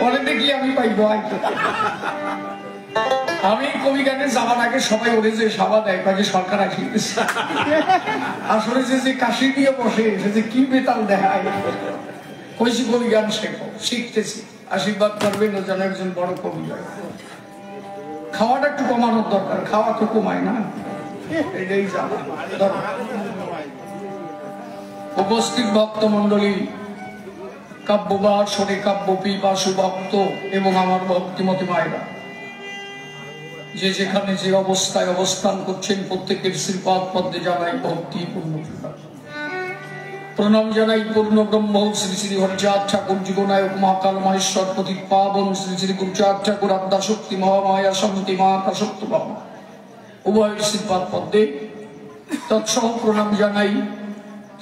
পরে দেখলি আমি পাইব। আমি কবি গানে যাওয়ার আগে সবাই ওরে যে সাবা দেয় কাজে সরকার আসিতেছে, আসলে যে কাশি দিয়ে বসে সে যে কি বেতাল দেখায়। কইছি কবি গান শেখো, শিখতেছি, আশীর্বাদ করবেন ও যেন একজন বড় কবি হয়। খাওয়াটা একটু কমানোর দরকার, খাওয়া তো কমায় না, এটাই জানা দরকার। উপস্থিত ভক্ত মন্ডলী, কাব্যবাসরে কাব্য পিপাসু ভক্ত এবং আমার ভক্তিমতী মায়েরা, যে যেখানে যে অবস্থায় অবস্থান করছেন প্রত্যেকের শ্রীপাদ পদ্মে জানাই ভক্তি পূর্ণ প্রণাম জানাই পূর্ণ ব্রহ্ম শ্রী শ্রী হরিচাঁদ ঠাকুর জীবনায়ক মহাকাল মহেশ্বর প্রতি পাবন শ্রী শ্রী গুরুচাঁদ ঠাকুর আদ্যা শক্তি মহামায়া শান্তি মাতা সত্য বাবা উভয়ের শ্রীপাদ পদ্মে তৎসহ প্রণাম জানাই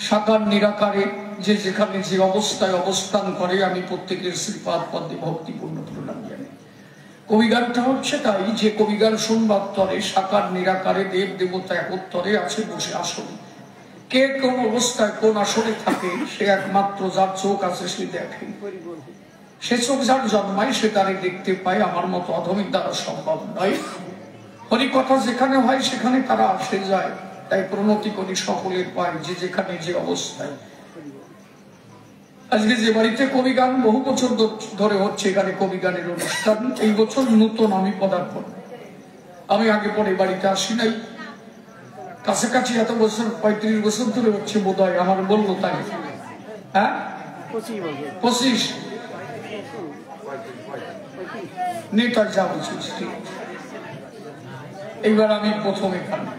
সাকার নিরাকারে যে যেখানে যে অবস্থায় অবস্থান করে আমি প্রত্যেকের শ্রীপাদ পদ্মে ভক্তিপূর্ণ প্রণাম জানাই। কবিগানটা হচ্ছে তাই যে কবিগান শুনবার তরে সাকার নিরাকারে দেব দেবতা একত্তরে আছে বসে আসনে। কে কোন অবস্থায় কোন আসনে থাকে সে একমাত্র যার চোখ আছে সে দেখে, সে চোখ যার জন্মায় সে তারে দেখতে পায়। আমার মতো অধমের দ্বারা সম্ভব নয়। হরিকথা যেখানে হয় সেখানে তারা আসে যায়, তাই প্রণতি করি সকলের পায় যে যেখানে যে অবস্থায়। আজকে যে বাড়িতে কবি গান বহু বছর ধরে হচ্ছে, এখানে কবি গানের অনুষ্ঠান, এই বছর নতুন আমি পদার্পণ। আমি আগে পরে বাড়িতে আসি নাই, কাছাকাছি এত বছর 35 বছর ধরে হচ্ছে বোধ হয়, আমার বললো তাই। হ্যাঁ 25 নেতার যা বলছিস। এইবার আমি প্রথম এখানে,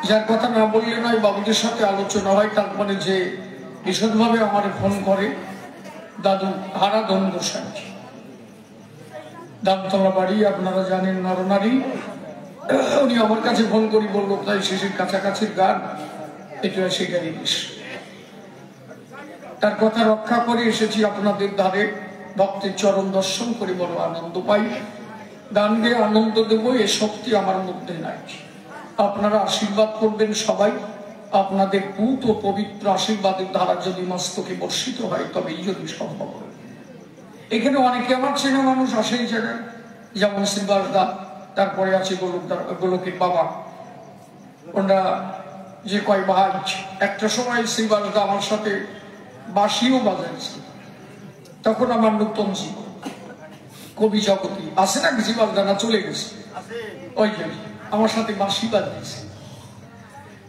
যার কথা না বললে নয়, বাবুদের সাথে আলোচনা হয়, তারপরে যে বিশদভাবে আমার ফোন করে দাদু হারাধন গোসাই, দামতলা বাড়ি, আপনারা জানেন নরনারী। উনি আমার কাছে ফোন করি বললো তাই শিশির কাছাকাছির গান এটা এসে গেলিস, তার কথা রক্ষা করে এসেছি আপনাদের ধারে, ভক্তের চরণ দর্শন করে বড় আনন্দ পাই। গান গেয়ে আনন্দ দেবো এ শক্তি আমার মধ্যে নাই। আপনারা আশীর্বাদ করবেন সবাই, আপনাদের পূত ও পবিত্র আশীর্বাদের ধারা যদি মস্তকে বর্ষিত হয় তবেই যদি সম্ভব হয়। এখানে অনেকে আমার চেনা মানুষ আসে এই জায়গায়, যেমন শ্রীবাস দা, তারপরে আছে গোলকের বাবা, ওনারা যে কয় ভাই। একটা সময় শ্রীবাস দা আমার সাথে বাঁশিও বাজাইছে, তখন আমার নতুন জীবন কবি জগতী আছে না, শ্রীবাস দা না চলে গেছে, ওই যে আমার সাথে বাঁশি বাজিয়েছে।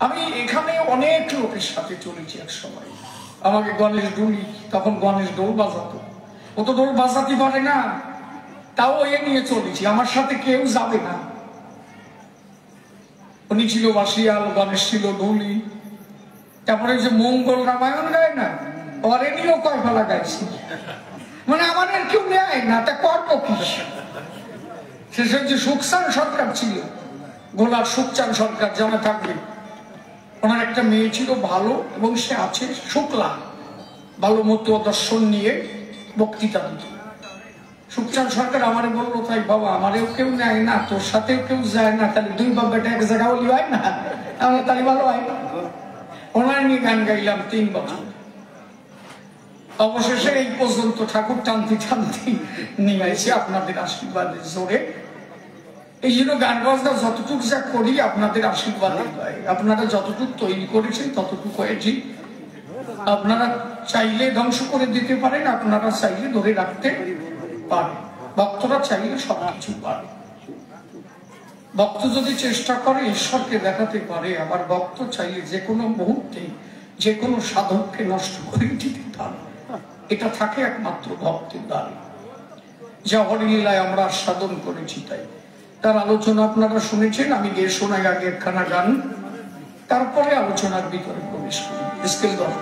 আমি এখানে অনেক লোকের সাথে চলেছি এক সময়। আমাকে গণেশ ডুলি, তখন গণেশ ডোল বাজাতো, ও তো ডোল বাজাতে পারে না, তাও এ নিয়ে চলেছি, আমার সাথে কেউ যাবে না। উনি ছিল বাসিয়াল, গণেশ ছিল ডুলি, তারপরে যে মঙ্গল রামায়ণ গায় না, ওরে নিয়েও কয় ফেলা গাইছি, মানে আমার আর কেউ নেয় না, তা করবো কি। শেষের যে সুখচান সরকার ছিল, গোলার সুখচান সরকার জানা থাকবে, ওনার একটা মেয়ে ছিল ভালো, এবং সে আছে শুক্লা, ভালো মতো দর্শন নিয়ে বক্তৃতা দিত। সুখচান সরকার আমারে বললো তাই বাবা আমারেও কেউ নেয় না, তোর সাথেও কেউ যায় না, তাহলে দুই বাবাটা এক জায়গা বলি হয় না, আমার তাহলে ভালো হয়। ওনার নিয়ে গান গাইলাম 3 বছর। অবশেষে এই পর্যন্ত ঠাকুর টানতে টানতে নিয়ে আসি আপনাদের আশীর্বাদের জোরে। এই জন্য গান বাজনা যতটুকু যা করি আপনাদের আশীর্বাদে হয়। আপনারা যতটুকু তৈরি করেছেন ততটুকু হয়েছি। আপনারা চাইলে ধ্বংস করে দিতে পারেন, আপনারা চাইলে ধরে রাখতে পারেন, ভক্তরা চাইলে সবকিছু পারে। ভক্ত যদি চেষ্টা করে ঈশ্বরকে দেখাতে পারে, আবার ভক্ত চাইলে যে কোনো মুহূর্তে যে কোনো সাধককে নষ্ট করে দিতে পারে। এটা থাকে একমাত্র ভক্তের দ্বারে, যা হরিলীলায় আমরা সাধন করেছি। তাই তার আলোচনা আপনারা শুনেছেন। আমি গিয়ে শোনাই আগে একখানা গান, তারপরে আলোচনার ভিতরে প্রবেশ করি। স্কেল ধর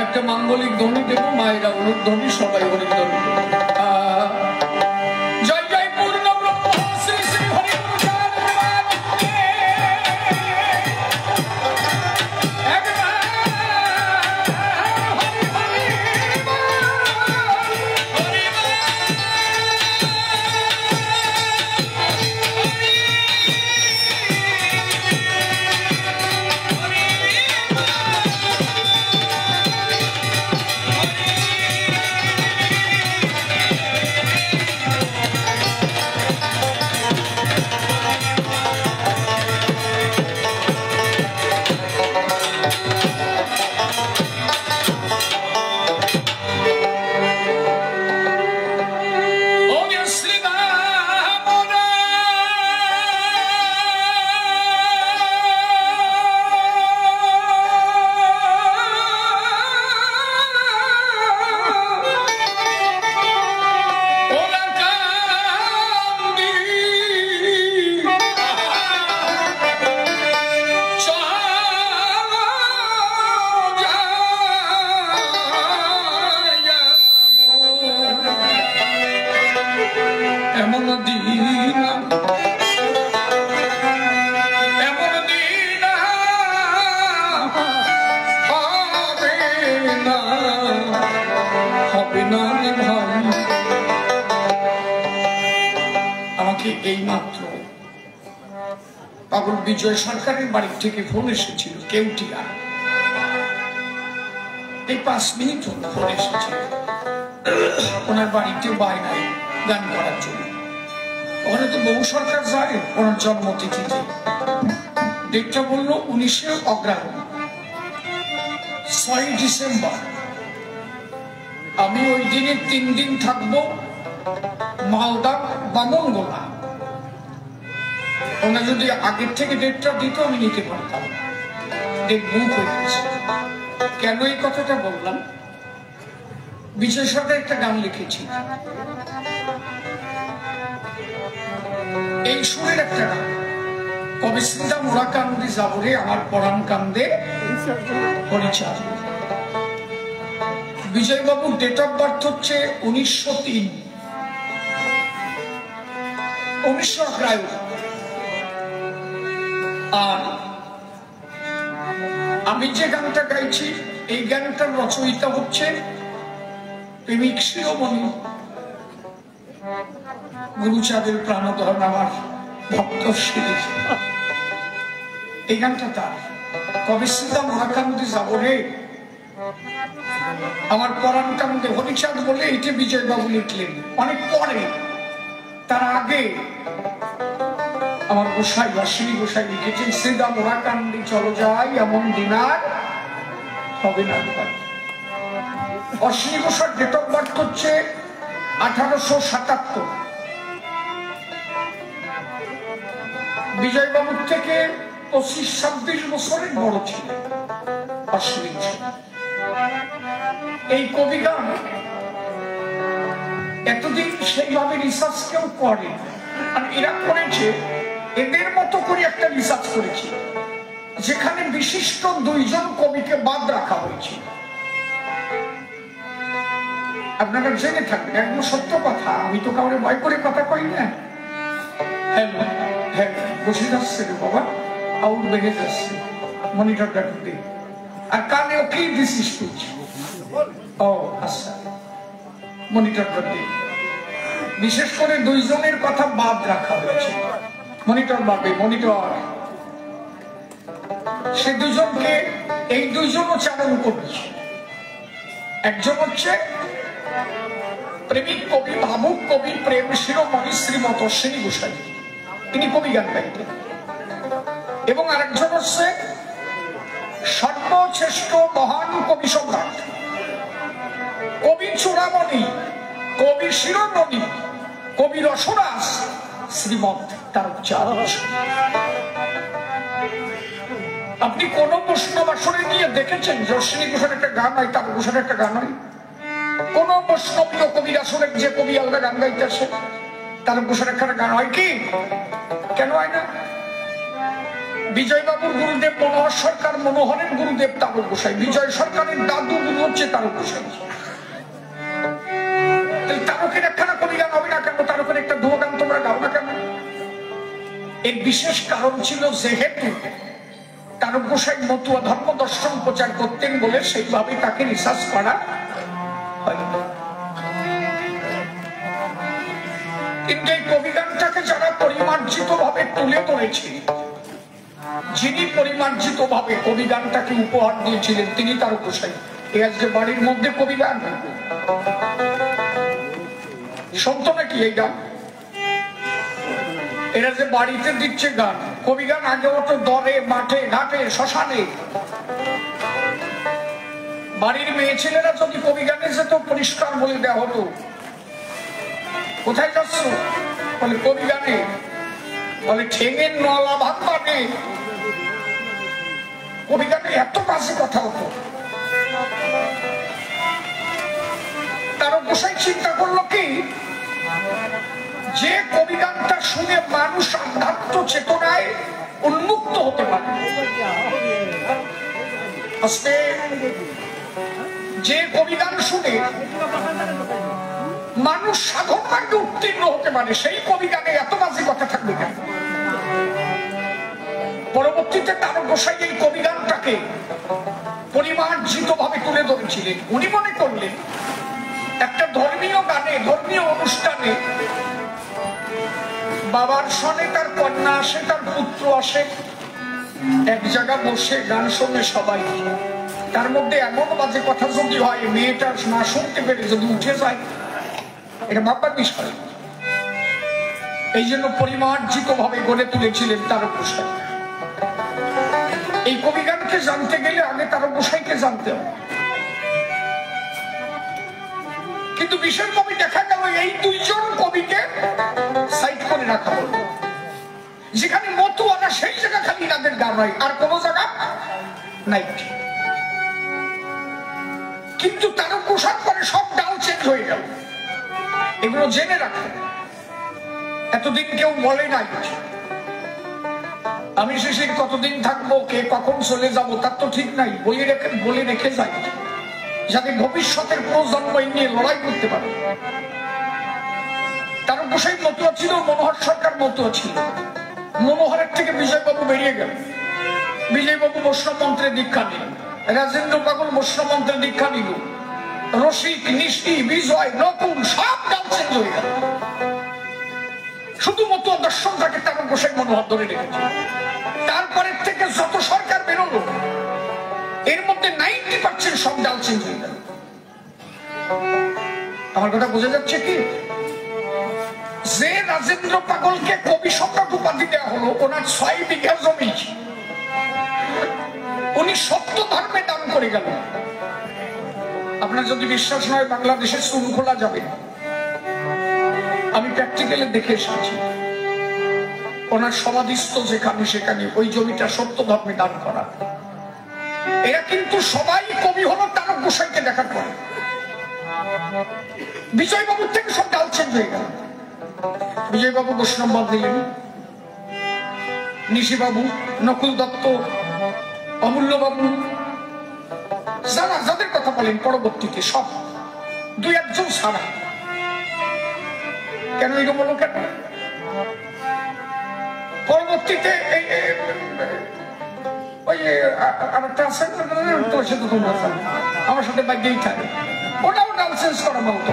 একটা মাঙ্গলিক ধ্বনি দেব, মায়েরা অনুধ্বনি, সবাই হরিধ্বনি। জয় জয় পূর্ণ ব্রহ্ম শ্রী শ্রী হরি না রে ভাই। আমাকে এই মাত্র পাগল বিজয় সরকারের বাড়ি থেকে ফোন এসেছিল, কেউটিয়া, এই 5 মিনিট ফোন এসেছিল। ওনার বাড়িতে বায়নায় গান করার জন্য। ওখানে তো বহু সরকার যায় ওনার জন্মতিথিতে। ডেটটা বললো 19শে অগ্রহায়ণ, 6 ডিসেম্বর। আমি ওই দিনে 3 দিন থাকবো মালদা বামনগোলা। ওনা যদি আগের থেকে ডেটটা দিত আমি নিতে পারতাম, ডেট বুক হয়ে গেছে। কেন এই কথাটা বললাম? বিজয় সরকার একটা গান লিখেছি, এই সুরের একটা গান, কবে সিদ্ধা মোড়া কান্দে যাবরে আমার পরাণ কান্দে হরিচাঁদ। বিজয় বাবুর ডেট অফ বার্থ হচ্ছে 1903, 19 অগ্রহায়ণ। আর আমি যে গানটা গাইছি এই গানটার রচয়িতা হচ্ছে প্রেমিক শিরোমণি গুরুচাঁদের প্রাণধন আমার ভক্ত শ্রী। এই গানটা তার, কবে সিদ্ধা মহাকান্দি যাবো রে আমার পরাণ কান্দে হরিচাঁদ বলে এইটা বিজয় বাবু লিখলেন অনেক পরে। তার আগে আমার গোসাই অশ্বিনী গোসাই লিখেছেন সিদ্ধা মহাকান্দি চলো যাই এমন দিন আর হবে না। অশ্বিনী গোসাইর ডেট অফ বার্থ হচ্ছে 1877। বিজয় বাবুর থেকে 25-26 বছরের বড় ছিল অশ্বিনী গোসাই। এই কবিগান এতদিন সেইভাবে রিসার্চ কেউ করে, আর এরা করেছে এদের মতো করে একটা রিসার্চ করেছে যেখানে বিশিষ্ট 2 জন কবিকে বাদ রাখা হয়েছে। আপনারা জেনে থাকবেন, একদম সত্য কথা, আমি তো কাউরে ভয় করে কথা কই না। হ্যাঁ হ্যাঁ বসে যাচ্ছে রে বাবা, আউট বেড়ে যাচ্ছে, মনিটরটা ঢুকে আর কানে ওকেই দিছিস করছি। ও আচ্ছা, মনিটরটা দিয়ে বিশেষ করে 2 জনের কথা বাদ রাখা হয়েছে। মনিটর বাদে মনিটর, সে 2 জনকে, এই 2 জনও চালন করছে। একজন হচ্ছে প্রেমিক কবি, ভাবুক কবি, প্রেম শিরোমণি শ্রীমত অশ্বিনী গোসাই, তিনি কবি গান গাইতেন। এবং আরেকজন হচ্ছে সর্বশ্রেষ্ঠ মহান কবি সম্রাট, কবি চূড়ামণি, কবি শিরোমণি, কবি রসরাস শ্রীমত তারকচাঁদ। আপনি কোন বৈষ্ণবাসনে গিয়ে দেখেছেন যে অশ্বিনী ঘোষের একটা গান হয়, তারক ঘোষের একটা গান হয়? কোন বৈষ্ণবীয় কবির আসলে যে কবি আলাদা গান গাইতেছে তারক ঘোষের একটা গান হয় কি? কেন হয় না? বিজয় বাবুর গুরুদেব মনোহর সরকার, মনোহরের গুরুদেব তারক গোসাই, বিজয় সরকারের দাদু গুরু হচ্ছে তারক গোসাই। তারকের একখানা কবি গান হবে না কেন? তারকের একটা দুয়ো গান তোমরা গাও না কেন? এর বিশেষ কারণ ছিল যেহেতু তারক গোসাই মতুয়া ধর্ম দর্শন প্রচার করতেন বলে সেইভাবে তাকে রিসার্চ করা হয়নি। কিন্তু এই কবিগানটাকে যারা পরিমার্জিত ভাবে তুলে ধরেছে, যিনি পরিমার্জিত ভাবে কবিগানটাকে উপহার দিয়েছিলেন তিনি তারক গোসাই। এই আজকে বাড়ির মধ্যে কবিগান শুনতো নাকি? এই গান এরা যে বাড়িতে দিচ্ছে গান, কবি গান আগে হতো দরে, মাঠে, ঘাটে, শ্মশানে। বাড়ির মেয়ে ছেলেরা যদি কবি গানে যেত পরিষ্কার বলে দেওয়া হতো, কোথায় যাচ্ছ? বলে কবি গানে। বলে ঠেঙের নলা ভাত বানে। কবি গানে এত বাজে কথা হতো। তারক গোসাই চিন্তা করলো কি, যে কবি গানটা শুনে মানুষ আধ্যাত্ম চেতনায় উন্মুক্ত হতে পারে, যে কবি গান শুনে মানুষ সাধন মার্গে উত্তীর্ণ হতে পারে, সেই কবি গানে এত বাজে কথা থাকবে কেন? পরবর্তীতে তারক গোসাই এই কবি গানটাকে পরিমার্জিত ভাবে তুলে ধরেছিলেন। উনি মনে করলেন একটা ধর্মীয় গানে, ধর্মীয় অনুষ্ঠানে বাবার সনে তার কন্যা আসে, তার পুত্র আসে, এক জায়গা বসে গান শোনে সবাই। তার মধ্যে এমন বাজে কথা যদি হয়, মেয়েটা না শুনতে পেরে যদি উঠে যায়, এটা ভাববার বিষয়। এই জন্য পরিমার্জিত ভাবে গড়ে তুলেছিলেন তারকগোসাই। এই কবিগানকে জানতে গেলে আগে তারকগোসাইকে জানতে হবে। কিন্তু বিশেষভাবে দেখা গেল এই দুইজন কবিকে সাইড করে রাখা হলো। যেখানে মতুয়ারা সেই জায়গা খালি তাদের গান হয়, আর কোন জায়গা নাই। কিন্তু তারকগোসাই পরে সব ডাল চেঞ্জ হয়ে গেল। এগুলো জেনে রাখে, এতদিন কেউ বলে নাই আমি শেষে কতদিন থাকবো, কে কখন চলে যাবো, তার তো ঠিক নাই। বলে রেখে যায় যাতে ভবিষ্যতের প্রজন্ম এই নিয়ে লড়াই করতে পারে। তারকগোসাই মতুয়া ছিল, মনোহর সরকার মতুয়া ছিল। মনোহরের থেকে বিজয়বাবু বেরিয়ে গেল। বিজয়বাবু বৈষ্ণব মন্ত্রে দীক্ষা নিল, রাজেন্দ্র পাগল বৈষ্ণব মন্ত্রে দীক্ষা নিল, রসিক, নিষ্টি, বিজয়, নকুল সব ডাল চেঞ্জ হয়ে গেল। শুধু মতুয়া দর্শনটাকে তারকগোসাই মনোহর ধরে রেখেছে। তারপরের থেকে যত সরকার বেরোলো, এর মধ্যে 90% সব ডাল চেঞ্জ হয়ে গেল। আমার কথা বোঝা যাচ্ছে কি? যে রাজেন্দ্র পাগলকে কবি সম্রাট উপাধি দেওয়া হলো, ওনার 6 বিঘা জমি উনি সত্য ধর্মে দান করে গেল। আপনার যদি বিশ্বাস নয়, বাংলাদেশে চুন খোলা যাবে, আমি প্র্যাকটিক্যালি দেখে এসেছি। ওনার সমাধিস্থ যেখানে, সেখানে ওই জমিটা সত্য ধর্মে দান করা। এরা কিন্তু সবাই কবি হলো তারকগোসাইকে দেখার পরে। বিজয়বাবুর থেকে সব ডাল চেঞ্জ হয়ে গেল। বিজয়বাবু বৈষ্ণব দিলেন, নিশিবাবু, নকুল দত্ত, অমূল্যবাবু, যারা যাদের কথা বলেন পরবর্তীতে সব 2-1 ছাড়া। কেন এরকম হলো? কেন পরবর্তীতে ওই আরেকটা আছে, তোর সাথে তোমরা আমার সাথে বাইকেই থাকে, ওটাও ডাল চেঞ্জ করা বলতো।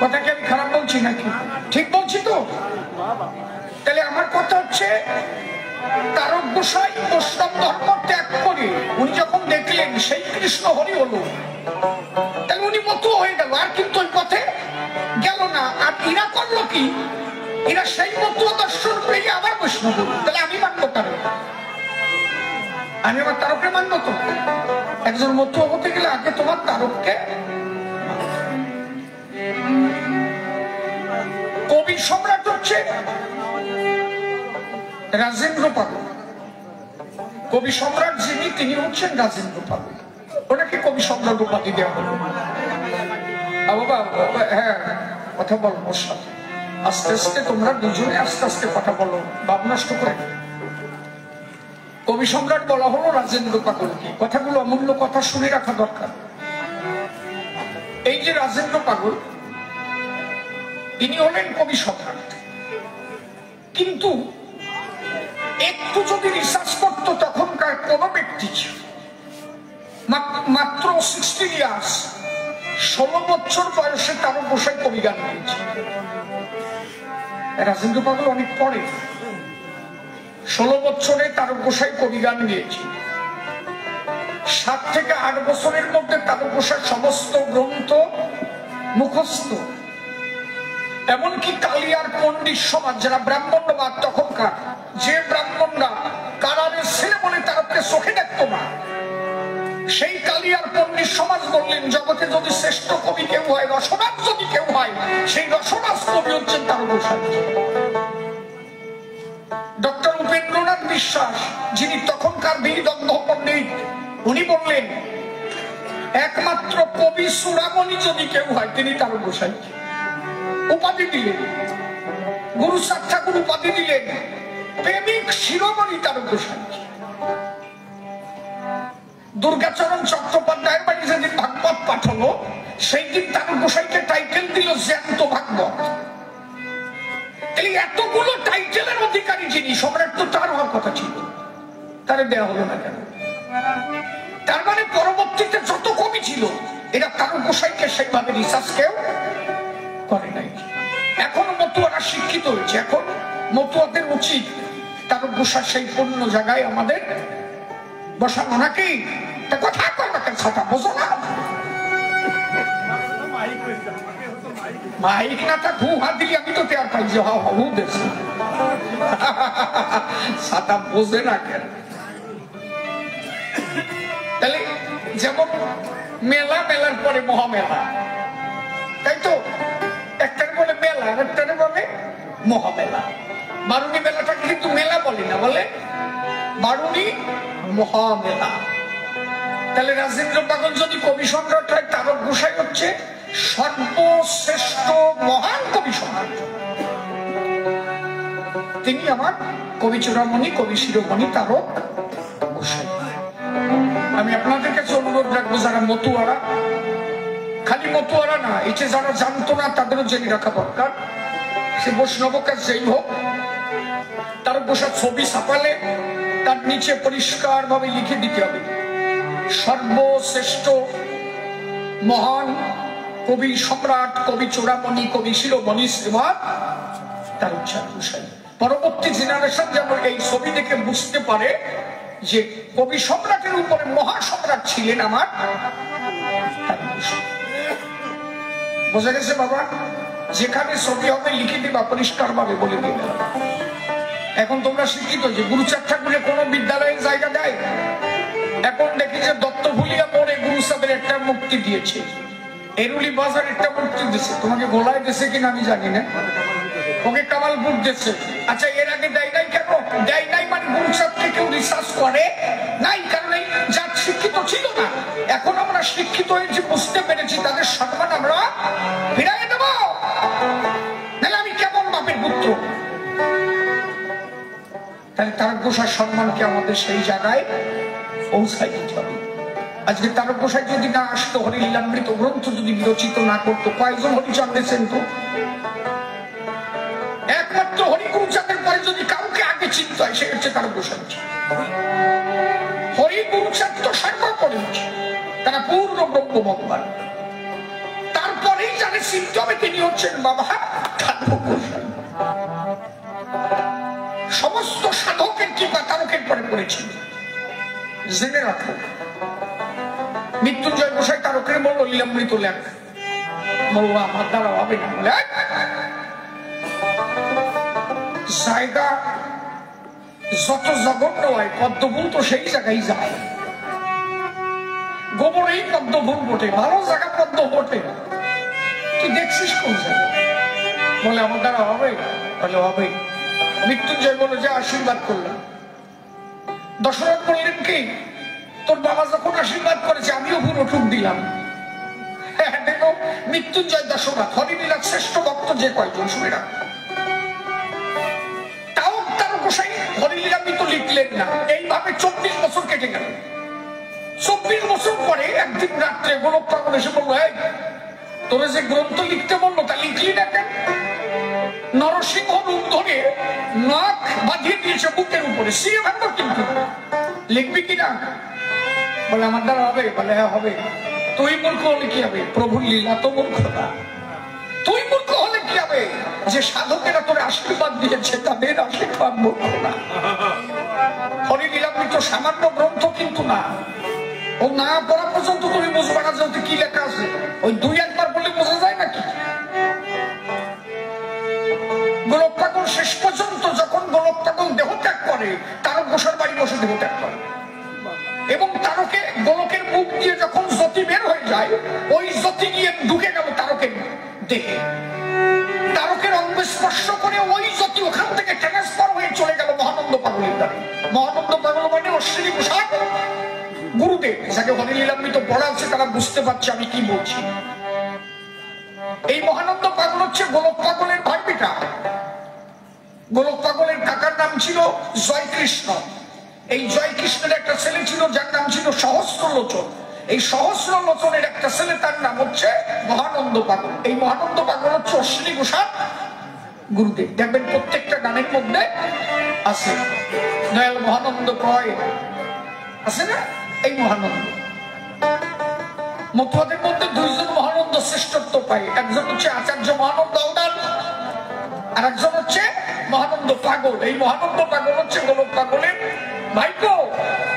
কথা কি আমি খারাপ বলছি নাকি? ঠিক বলছি তো? তাহলে আমার কথা হচ্ছে, তারকগোসাই বৈষ্ণব ধর্ম ত্যাগ করে উনি যখন দেখলেন সেই কৃষ্ণ হরি হলো, তাহলে উনি মতুয়া হয়ে গেল, আর কিন্তু ওই পথে গেল না। আর এরা করলো কি? এরা সেই মতুয়া দর্শন পেয়ে আবার বৈষ্ণব হলো। তাহলে আমি মানবো কারণ? আমি আমার তারককে মানবো তো? একজন মতুয়া হতে গেলে আগে তোমার তারককে। কবি সম্রাট হচ্ছে রাজেন্দ্র পাগল। কবি সম্রাট যিনি, তিনি হচ্ছেন রাজেন্দ্র পাগল। ওনাকে কবি সম্রাট উপাধি দেওয়া হলো। হ্যাঁ, কথা বলো ওর সাথে আস্তে আস্তে, তোমরা দুজনে আস্তে আস্তে কথা বলো, ভাব নষ্ট করে। কবি সম্রাট বলা হলো রাজেন্দ্র পাগলকে। কথাগুলো অমূল্য কথা, শুনে রাখা দরকার। এই যে রাজেন্দ্র পাগল, ইনি হলেন কবি সম্রাট। কিন্তু একটু যদি রিসার্চ করতো, তখনকার কোন ব্যক্তি মাত্র 16 ইয়ার্স, 16 বছর বয়সে তারকগোসাই কবি গান গেয়েছে। রাজেন্দ্র পাগল অনেক পরে, 16 বছরে তারকগোসাই কবি গান গেয়েছে। 7 থেকে 8 বছরের মধ্যে তারকগোসাই সমস্ত গ্রন্থ মুখস্থ। এমনকি কালিয়ার পণ্ডিত সমাজ, যারা ব্রাহ্মণ্যবাদ তখনকার, যে ব্রাহ্মণরা কারারে ছেলে বলে তারকে চোখে দেখতো না, সেই কালিয়ার পণ্ডিত সমাজ বললেন, জগতে যদি শ্রেষ্ঠ কবি কেউ হয়, রসনাথ যদি কেউ হয়, সেই রসনাথ কবি হচ্ছেন তারকগোসাই। ডক্টর উপেন্দ্রনাথ বিশ্বাস, যিনি তখনকার বিদগ্ধ পণ্ডিত, উনি বললেন একমাত্র কবি চূড়ামণি যদি কেউ হয়, তিনি তারকগোসাই। উপাধি দিলেন, গুরু সাত ঠাকুর উপাধি দিলেন প্রেমিক শিরোমণি তারকগোসাই। দুর্গাচরণ চট্টোপাধ্যায়ের বাড়ি যেদিন ভাগবত পাঠ হলো, সেই দিন তারকগোসাইকে টাইটেল দিল জ্যান্ত ভাগবত। এতগুলো টাইটেলের অধিকারী যিনি, সম্রাট তো তার হওয়ার কথা ছিল, তারে দেওয়া হলো না কেন? তার মানে পরবর্তীতে যত কবি ছিল এরা তারক গোসাইকে সেইভাবে রিসার্চ কেউ করে নাই। এখন মতুয়ারা শিক্ষিত হয়েছে, এখন মতুয়াদের উচিত তারক গোসাই সেই পূর্ণ জায়গায় আমাদের বসানো নাকি? কথা কয় না, ছাতা বোঝো না, মাইক না তা ঘু হাত দিলি আমি তো তেয়ার পাই যে হু দেশ ছাতা বোঝে না কেন? তাহলে যেমন মেলা, মেলার পরে মহামেলা, তাই তো? একটার বলে মেলা, একটারে বলে মহামেলা। বারুণী মেলাটা কিন্তু মেলা বলে না, বলে বারুণী মহামেলা। তাহলে রাজেন্দ্র পাগল যদি কবি সম্রাট হয়, তারক গোসাই হচ্ছে সর্বশ্রেষ্ঠ মহান কবি সম্রাট। তিনি আমার কবি চূড়ামণি, কবি শিরোমণি তারক গোসাই। আমি আপনাদের কাছে অনুরোধ রাখবো, যারা মতুয়ারা, খালি মতুয়ারা না, এটা যারা জানতো না তাদেরও জেনে রাখা দরকার। সে বৈষ্ণব কাজ যেই হোক, তারক গোসাই ছবি ছাপালে তার নিচে পরিষ্কার ভাবে লিখে দিতে হবে সর্বশ্রেষ্ঠ মহান কবি সম্রাট, কবি চূড়ামণি, কবি শিরোমণি শ্রীমান তারক গোসাই। পরবর্তী জেনারেশন যেন এই ছবি দেখে বুঝতে পারে যে কবি সম্রাটের উপরে মহাসম্রাট ছিলেন আমার তারক গোসাই। বোঝা গেছে বাবা? যেখানে ছবি হবে লিখে দিবা পরিষ্কার ভাবে, বলে দিবে। এখন তোমরা শিক্ষিত যে গুরুচাঁদ ঠাকুরের কোন বিদ্যালয়ের জায়গা দেয়? এখন দেখি যে দত্তভুলিয়া মোড়ে গুরুচাঁদের একটা মূর্তি দিয়েছে, এরুলি বাজার একটা মূর্তি দিয়েছে। তোমাকে গোলায় দিয়েছে কিনা আমি জানি না, ওকে কামালপুর দিয়েছে। আচ্ছা, এর আগে দেয় নাই কেন? দেয় নাই মানে গুরুচাঁদকে কেউ রিসার্চ করে নাই, কারণ যার শিক্ষিত ছিল না। এখন আমরা শিক্ষিত হয়েছি, বুঝতে পেরেছি, তাদের সম্মান আমরা ফিরাই দেব, নাহলে আমি কেমন বাপের পুত্র? তাহলে তারক গোসাইর সম্মানকে আমাদের সেই জায়গায় পৌঁছাই দিতে হবে। আজকে তারক গোসাই যদি না আসতো, হরিলীলামৃত গ্রন্থ যদি বিরচিত না করতো, কয়েকজন হরিচাঁদ দিয়েছেন তো? একমাত্র হরিগুরুচাঁদের পরে যদি কাউকে আগে চিনতে হয়, সে হচ্ছে তারক গোসাই। হরিগুরুচাঁদ তো সর্বোপরি, তারা পূর্ণ ব্রহ্মভগবান। তারপরেই যারা চিনতে হবে তিনি হচ্ছেন বাবা তারক গোসাই। সমস্ত সাধকের কৃপা তারকের পরে পড়েছিল, জেনে রাখো। মৃত্যুঞ্জয় গোসাই তারকের বলল লীলামৃত লেখ, বলল আমার দ্বারা হবে না। বলে জায়গা যত জঘন্য হয়, পদ্মফুল তো সেই জায়গায় যায়। গোবরেই পদ্মফুল বটে, ভালো জায়গা পদ্ম বটে, তুই দেখছিস কোন জায়গায়? বলে আমার দ্বারা হবে, বলে হবে। মৃত্যুঞ্জয় বলে যে আশীর্বাদ করলাম। দশরথ বললেন কি, তোর বাবা যখন আশীর্বাদ করেছে আমিও পুরো টুক দিলাম। দেখো মৃত্যুঞ্জয় দশরথ, হরিলীলার শ্রেষ্ঠ ভক্ত যে কয়জন শুনে রাখ। তাও তারক গোসাই হরিলীলামৃত লিখলেন না। এইভাবে 24 বছর কেটে গেল। 24 বছর পরে একদিন রাত্রে গোলক পাগল এসে বললো, এই তোরে যে গ্রন্থ লিখতে বললো তা লিখলি না কেন? নরসিংহ রূপ ধরে নাক বাঁধিয়ে দিয়েছে বুকের উপরে, সিয়ে ভাবো কিন্তু লিখবি কিনা? বলে আমার দ্বারা হবে। বলে হ্যাঁ হবে। তুই মূর্খ হলে কি হবে? প্রভুর লীলা তো মূর্খতা। তুই মূর্খ হলে কি হবে? যে সাধকেরা তোর আশীর্বাদ দিয়েছে তাদের আশীর্বাদ মূর্খ না। হরিলীলামৃত সামান্য গ্রন্থ কিন্তু না, ও না পড়া পর্যন্ত তুমি বুঝবে না যে কি লেখা আছে। ওই 2-1 বার বললে বোঝা যায় নাকি? গোলক পাগল শেষ পর্যন্ত যখন গোলক পাগল দেহ ত্যাগ করে, তারক গোসার বাড়ি বসে দেহ ত্যাগ করে, এবং তারকে গোলকের মুখ দিয়ে যখন জ্যোতি বের হয়ে যায়, ওই জ্যোতি গিয়ে ঢুকে গেল তারকের দেহে। তারকের অঙ্গ স্পর্শ করে ওই জ্যোতি ওখান থেকে ট্রান্সফার হয়ে চলে গেল মহানন্দ পাগলের দ্বারে। মহানন্দ পাগল মানে অশ্বিনী প্রসাদ গুরুদেব, যাকে হরিলীলামৃত পড়া আছে তারা বুঝতে পারছে আমি কি বলছি। এই মহানন্দ পাগল হচ্ছে গোলক পাগলের ভাই পিতা। গোলক পাগলের কাকার নাম ছিল জয়কৃষ্ণ। এই জয়কৃষ্ণের একটা ছেলে ছিল যার নাম ছিল সহস্রলোচন। এই সহস্রলোচনের একটা ছেলে, তার নাম হচ্ছে মহানন্দ পাগল। এই মহানন্দ পাগল হচ্ছে অশ্বিনী প্রসাদ গুরুদেব। দেখবেন প্রত্যেকটা গানের মধ্যে আছে দয়াল মহানন্দ কয়, আছে না? এই মহানন্দ মতুয়াদের মধ্যে দুইজন মহানন্দ শ্রেষ্ঠত্ব পায়, একজন হচ্ছে আচার্য মহানন্দ হালদার, আর একজন হচ্ছে মহানন্দ পাগল। এই মহানন্দ পাগল হচ্ছে গোলক পাগলের ভাইপো,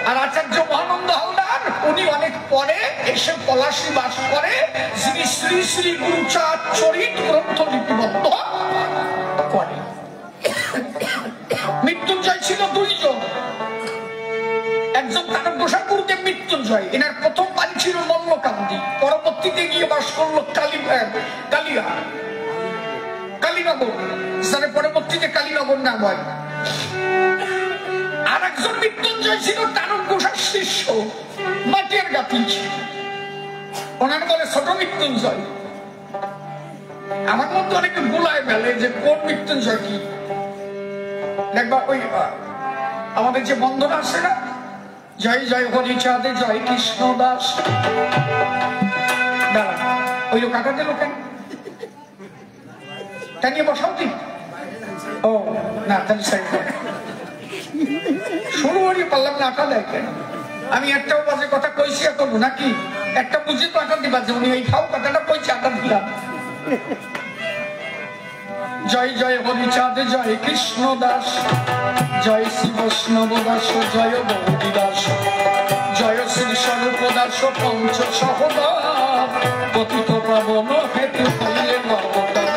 আর আচার্য মহানন্দ হালদার উনি অনেক পরে এসে পলাশী বাস করে, যিনি শ্রী শ্রী গুরুচাঁদ চরিত গ্রন্থ লিপিবদ্ধ করে। মৃত্যুঞ্জয় ছিল দুইজন, একজন তারক ঘোষাল গুরুদেব মৃত্যুঞ্জয়, এনার প্রথম বাড়ি ছিল মল্লকান্দি, পরবর্তীতে গিয়ে বাস করলো কালীনগর, যার পরবর্তীতে কালীনগর নাম হয়। আর একজন মৃত্যুঞ্জয় ছিল তারক ঘোষাল শিষ্য, মাটির গাতি, ওনার বলে ছোট মৃত্যুঞ্জয়। আমার মধ্যে অনেকে গোলায় ফেলে যে কোন মৃত্যুঞ্জয় কি। দেখবা ওই আমাদের যে বন্ধনা আছে না, জয় জয় হরিচাঁদে জয় কৃষ্ণ দাস, ওই লোক কাটা দিল কেন? তা নিয়ে বসাও তুই। ও না, তাহলে শুরু করি পারলাম না, আটা দেয় কেন? আমি একটাও বাজে কথা কইছি এখন নাকি? একটা বুঝে তো আটা দিবা, যে উনি এই খাও কথাটা কইছি, আটা দিলাম। জয় জয় হরিচাঁদে জয় কৃষ্ণ দাস, জয় শ্রী বৈষ্ণব দাস, জয় গৌরী দাস, জয় শ্রী স্বরূপ দাস পঞ্চ সহদার, পতিত পাবন হেতু হইলে নবদার।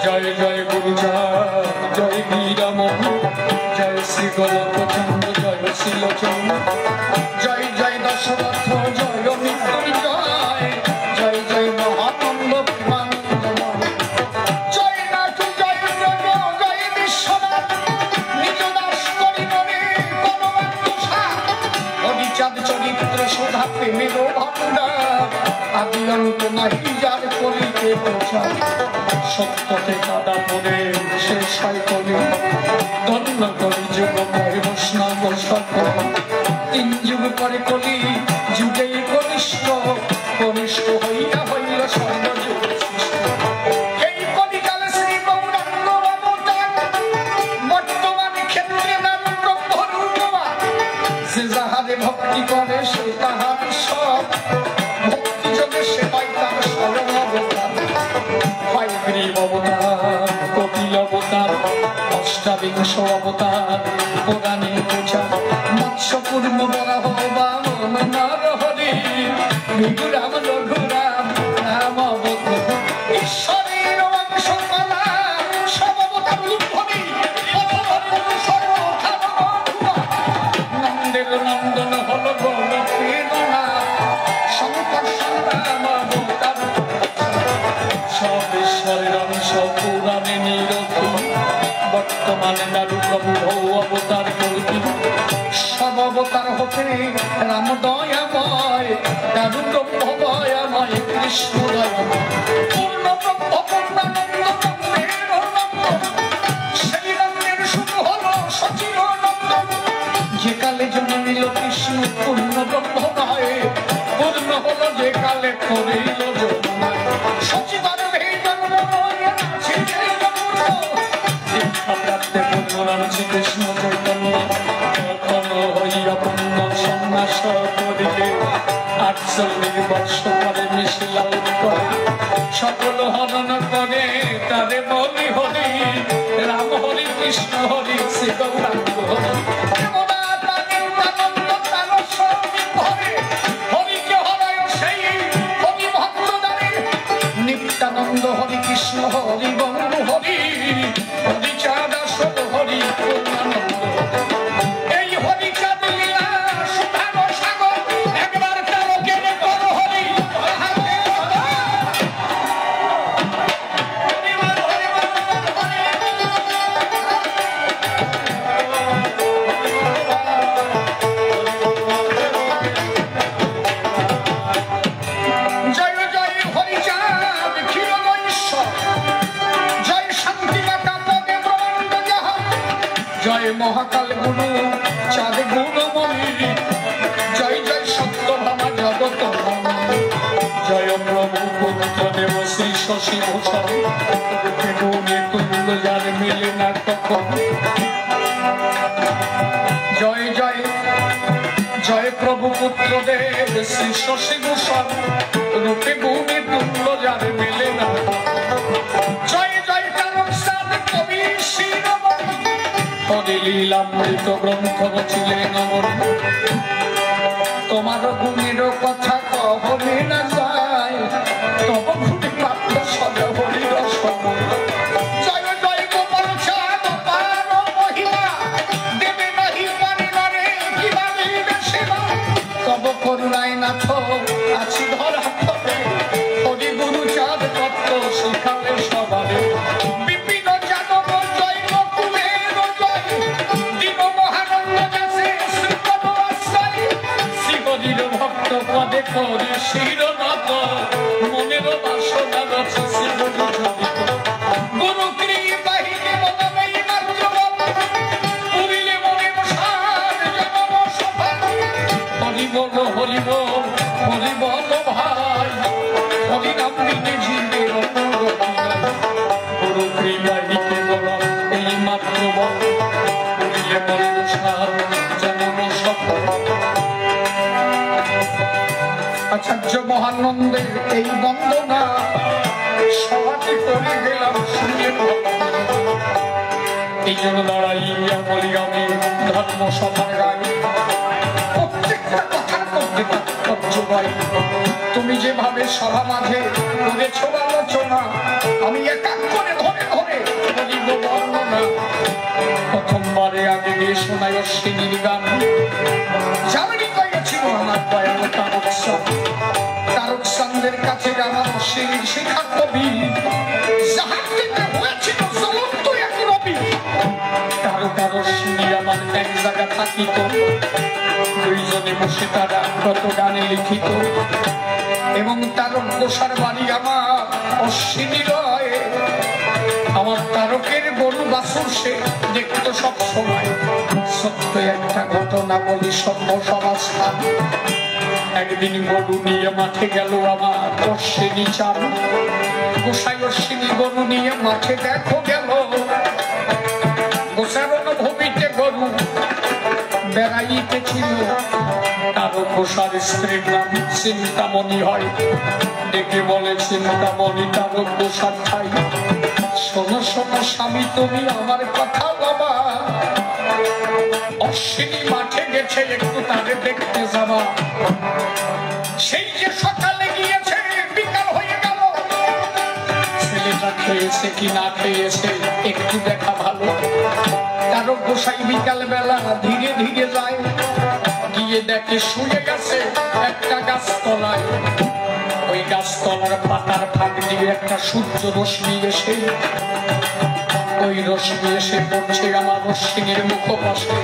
জয় জয় গুরুচাঁদ জয় বীরামোহন, জয় শ্রী গোলকচন্দ্র জয় শ্রীলোচন, জয় জয় দশরথ জয় মৃত্যুঞ্জয়, জয় জয় মহানন্দ প্রেমানন্দময়, জয় নাথ জয় ব্রজ জয় বিশ্বনাথ, নিজ দাস করিবরে পরমাত্মসার, হরিচাঁদ চরিত্র সুধা প্রেমের ভাণ্ডার, আদি অন্ত নাহি যার করিতে প্রচার, সত্যতে কাদা পড়ে শেষ হয় কলি, ধন্য করি যুগময় বৈষ্ণব সকল, তিন যুগ পরে কলি যুগেই কনিষ্ঠ, কনিষ্ঠ হইয়া হইল সর্বযুগ সৃষ্ট। এই কলিকালে শ্রী গৌরাঙ্গ অবতার, বর্তমানে ক্ষেত্রে নাম ব্রহ্মরূপবান, যে যাহারে ভক্তি করে সে তাহার সব, ভক্তি যোগে সে পায় তার স্বয়ং অবতার। হয়গ্রীব অবতার, কপিল অবতার, অষ্টাবিংশ অবতার পুরাণে প্রচার, মৎস্য কুর্ম বরাহ বামন নরহরি, বিঘুরাম রঘুরাম রাম অবতার, ঈশ্বরের অংশ কলা সব অবতার লুম্ভনি, নন্দের নন্দন হল গোলকের নাথ, শঙ্কর সন্তান অবতার, সব ঈশ্বরের অংশ পুরাণে নিরখি, বর্তমানে নারু প্রভু অবতার করতি, সব অবতার হতে রাম দয়াময়, নারু ব্রহ্ম দয়াময়, কৃষ্ণ দয়াময়, পূর্ণ ব্রহ্ম পূর্ণানন্দ ব্রহ্মের নন্দ, সেই নন্দের শুরু হলো সচির নন্দ, যে কালে জন্মিল কৃষ্ণ পূর্ণ ব্রহ্ম নয়, পূর্ণ হলো যে কালে করিল যমুনা, সচিবার কৃষ্ণ চৈতন্য হইয়া পূর্ণ সন্ন্যাস করিলে, 48 বর্ষ পরে মিশিলাল করে, সকল হরণ করে তারে বলি হরি, রাম হরি কৃষ্ণ হরি শ্রী গৌরাঙ্গ হরি, নিত্যানন্দ হরি কৃষ্ণ হরি গৌর হরি, হরিচাঁদ আসল হরি পূর্ণানন্দ, এই হরিচাঁদ লীলা সুধার সাগর, একবার তারকের কর হরি, জয় জয় হরিচাঁদ ক্ষীরমৈশ্বর, জয় শান্তি মাতা পদে ব্রহ্মাণ্ড যাহা, জয় মহাকাল গুরু চাঁদ গুণমণি, জয় জয় সত্যভামা জগত, জয় প্রভু পুত্র দেব শ্রী শশী ভূষণ, গুণে তুল্য যার মিলে না কখন, জয় জয় জয় প্রভু পুত্র দেব শ্রী শশী ভূষণ রূপে গুণে তুল্য যারে মেলে না। জয় জয় কারক সাদ কবি শিরোমণি পদে লীলামৃত গ্রন্থ রচিলেন অমর। তোমার গুণের কথা কহলে না যায়, তব গুণে মাত্র সদা হরি রস। জয় জয় গোপাল চাঁদ পার মহিমা দেবে নাহি পারিবারে কিভাবে সেবা। তব করুণায় নাথ আছি ধরা পড়ে, হরি গুরু চাঁদ তত্ত্ব শিখাবে সবারে। বিপিন যাদব জয় বকুলের জয়, দিন মহানন্দ দাসে শ্রীপদ আশ্রয়। শ্রীহরির ভক্ত পদে করে শিরনত, মনের বাসনা রচে শ্রীহরি জড়িত। গুরু কৃপাহীনে মনমেই মাত্র পুরিলে মনে সার জনম সফল। হরি বল হরি বল হরি বল ভাই, হরি নাম বিনে জীবের অনুরতি নাই। গুরু কৃপাহীনে বল এই মাত্র বল, পুরিলে মনে সার জনম সফল। আচার্য মহানন্দের এই বন্দনা সবাকে করে গেলাম শুনে। এই জন্য দাঁড়াইয়া বলি আমি ধর্ম সভার গাই, প্রত্যেকটা কথার মধ্যে তাৎপর্য পাই। তুমি যেভাবে সভা মাঝে করেছ আলোচনা, আমি এক এক করে ধরে ধরে বলিব বর্ণনা। প্রথমবারে আগে গিয়ে শোনায় অশ্বিনীর গান, জানি কয়েছিল আমার দয়াল তারকসানদের কাছে আমার অশ্বিনীর শিখা কবি, যাহার থেকে হয়েছিল জ্বলন্ত এক রবি। তারকা রশ্মি আমার এক জায়গা থাকিত, দুইজনে বসে তারা কত গানে লিখিত। এবং তারক গোসার বাড়ি আমার অশ্বিনী রয়, আমার তারকের গরু বাছুর সে দেখতো সব সময়। সত্য একটা ঘটনা বলি সভ্য সমাজ। একদিন গরু নিয়ে মাঠে গেল আমার অশ্বিনী চান, গোসাই অশ্বিনী গরু নিয়ে মাঠে দেখো গেল। গোসার অনুভূমিতে গরু বেড়াইতেছিল, তারও গোসার স্ত্রীর নাম চিন্তামণি হয়। ডেকে বলে চিন্তামণি তারক গোসার ঠাই, শোনো শোনো স্বামী তুমি আমার কথা বাবা, অশ্বিনী মাঠে গেছে একটু তারে দেখতে যাবা। সেই যে সকালে গিয়েছে বিকাল হয়ে গেল, ছেলেটা খেয়েছে কি না খেয়েছে একটু দেখা ভালো। তারক গোসাই বিকাল বেলা ধীরে ধীরে যায়, গিয়ে দেখে শুয়ে গেছে একটা গাছতলায়। ওই গাছতলার পাতার ফাঁক দিয়ে একটা সূর্য রশ্মি এসে, ওই রশ্মি এসে পড়ছে আমার অশ্বিনীর মুখ পাশে।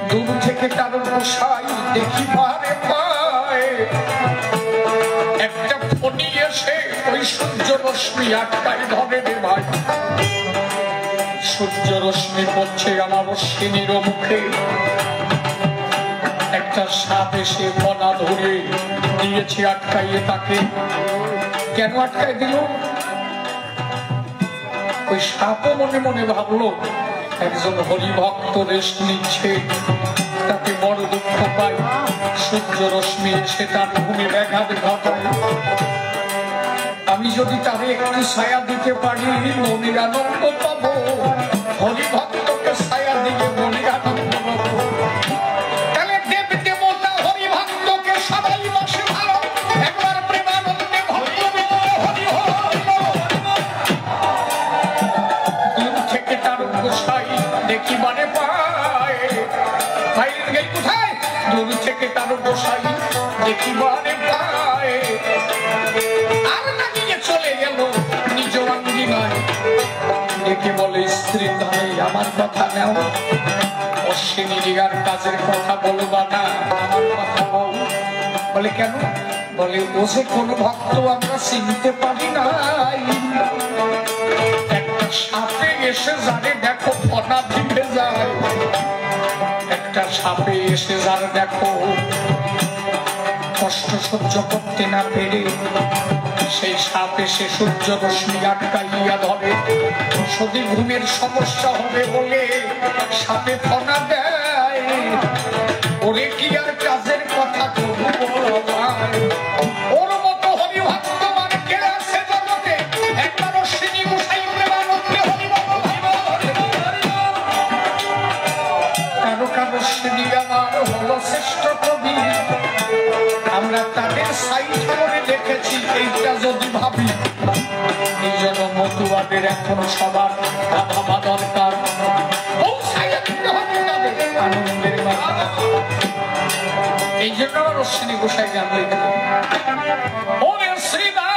দূর থেকে তারক গোসাই দেখি পারে পায় একটা ফণি এসে ওই সূর্য রশ্মি আটকায় ধরে রে ভাই। সূর্য রশ্মি পড়ছে আমার অশ্বিনীর মুখে, একটা সাপ এসে ফনা ধরে দিয়েছে আটকাইয়ে তাকে। কেন আটকায় দিল? ওই সাপও মনে মনে ভাবলো একজন হরিভক্ত রেস্ট নিচ্ছে, তাকে বড় দুঃখ পায়। সূর্য রশ্মি এসে তার ঘুমে ব্যাঘাত ঘটায়। আমি যদি তারে একটু ছায়া দিতে পারি মনের আনন্দ পাবো, হরিভক্তকে ছায়া দিয়ে মনের আনন্দ পাবো। তাহলে দেব দেবতা হরিভক্তকে সবাই বসে ভালো, একবার প্রেমানন্দে ভক্ত হরি হরি। দূর থেকে তার গোসাই দেখিবারে পায়, ভাই গেল কোথায়? দূর থেকে তার গোসাই দেখিবারে পায়, আর না নিয়ে চলে গেল নিজ আঙ্গিনায়। ডেকে বলে স্ত্রী তাই আমার কথা নেও, অশ্বিনী রিগার কাজের কথা বলবা না, আমার কথা বল। বলে কেন? বলে ও যে কোন ভক্ত আমরা চিনতে পারি নাই। একটা সাপে এসে যারে দেখো ফনা দিতে যায়, একটা সাপে এসে যার দেখো কষ্ট সহ্য করতে না পেরে সেই সাপ এসে সূর্য রশ্মি আটকাইয়া ধরে। যদি ঘুমের সমস্যা হবে বলে সাপে ফনা দেয়, ওরে কি আর ভাবি এই জন্য মতুয়াদের এখন সবার ভাবা দরকার আনন্দের এই জন্য আমার অশ্বিনী গোসাই গান হয়ে গেল ওরে শ্রীদা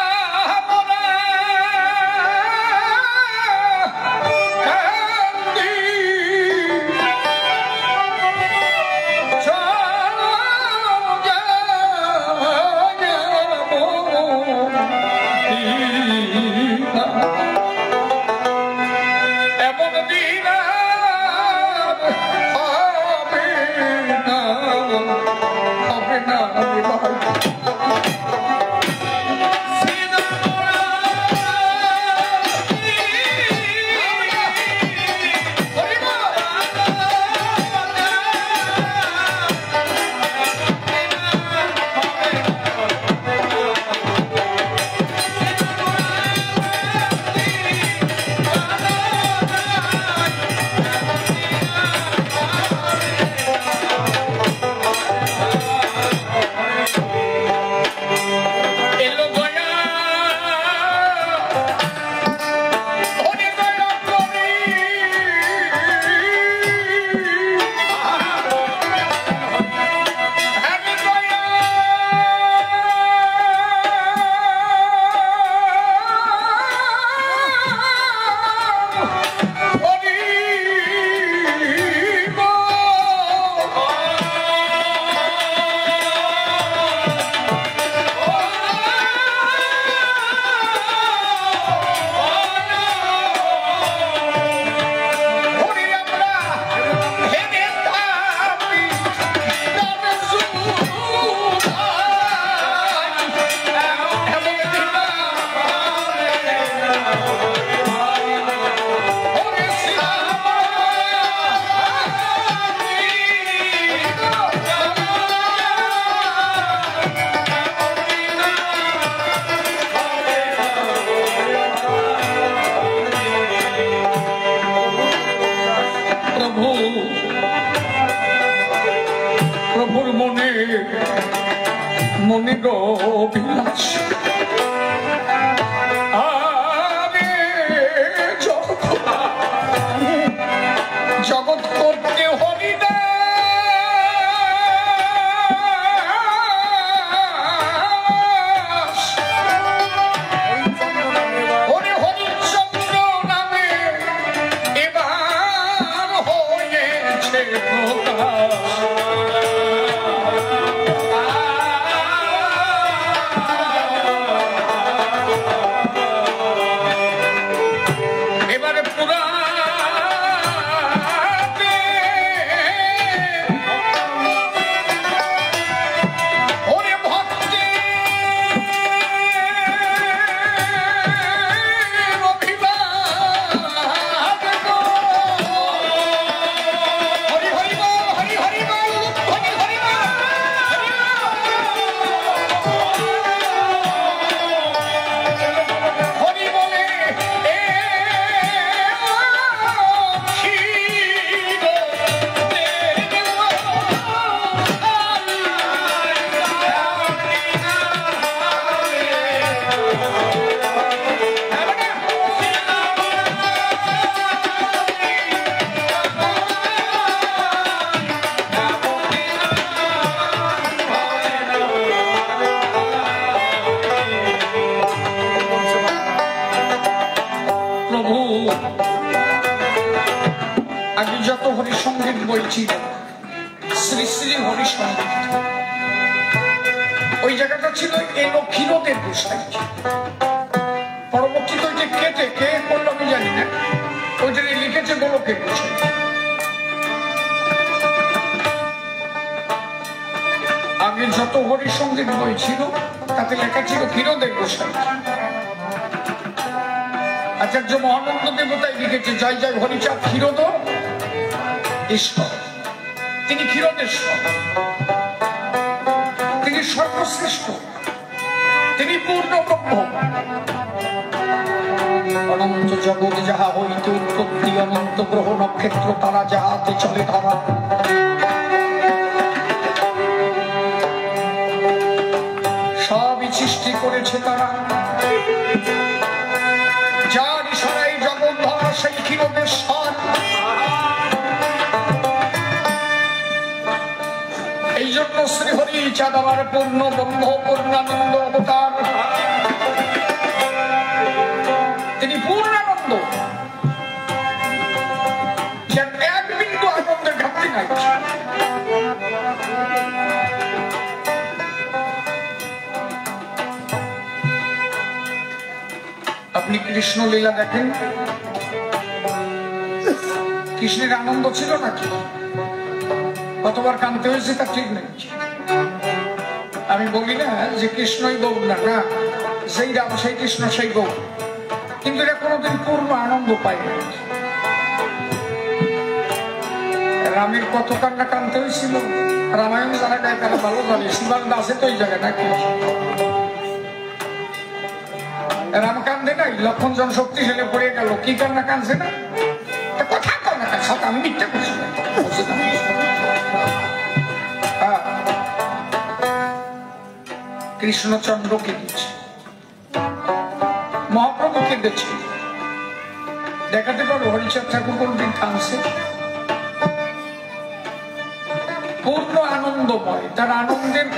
প্রভুর মনে মনে গো বিলাস জগৎ করতে হরিদা আগে যত হরিসঙ্গীত বলছি শ্রী শ্রী হরিসঙ্গীত ওই জায়গাটা ছিল এলো ক্ষীরদের গোসাই পরবর্তীতে ওই যে কেটে কে করলো আমি জানি না ওইটা লিখেছে গোলকের গোসাই আগে যত হরিসঙ্গীত বই ছিল তাতে লেখা ছিল ক্ষীরদের গোসাই আচার্য মহানন্দ দেবতাই লিখেছে জয় জয় হরিচাঁদ ক্ষীরোদ ঈশ্বর তিনি ক্ষীরোদেশ্বর তিনি সর্বশ্রেষ্ঠ তিনি পূর্ণ ব্রহ্ম অনন্ত জগৎ যাহা হইতে উৎপত্তি অনন্ত গ্রহ নক্ষত্র তারা যাহাতে চলে ধরা সবই সৃষ্টি করেছে তারা, যার ইশারায় জগৎ ধরা সেই ক্ষীরবেশ্বর। এই জন্য শ্রীহরি চাঁদাবার পূর্ণ ব্রহ্ম পূর্ণানন্দ অবতার, তিনি পূর্ণানন্দ, যার এক বিন্দু আনন্দের ঘাটতি নাই। আপনি কৃষ্ণ লীলা দেখেন, কৃষ্ণের আনন্দ ছিল নাকি? কতবার কাঁদতে হয়েছে তা ঠিক নেই। আমি বলি না যে কৃষ্ণই গৌর না, না, সেই রাম সেই কৃষ্ণ সেই গৌর, কিন্তু এটা কোনোদিন পূর্ণ আনন্দ পাই না। রামের কত কান্না কাঁদতে হয়েছিল, রামায়ণ যারা গায়ে তারা ভালো জানে, শিবানন্দ আছে তো এই জায়গায় নাকি? রাম কান্দে নাই, লক্ষণ জন শক্তিশালী পড়ে গেল, কি কান্না কাঁদছে না? কথা কান্না কাঁদছে, আমি মিথ্যা করছি না। কৃষ্ণচন্দ্র কেঁদেছে, মহাপ্রভু কেঁদেছে, দেখাতে পারো হরিচাঁদ ঠাকুর কোনদিন কাঁদছে? পূর্ণ আনন্দময়, তার আনন্দের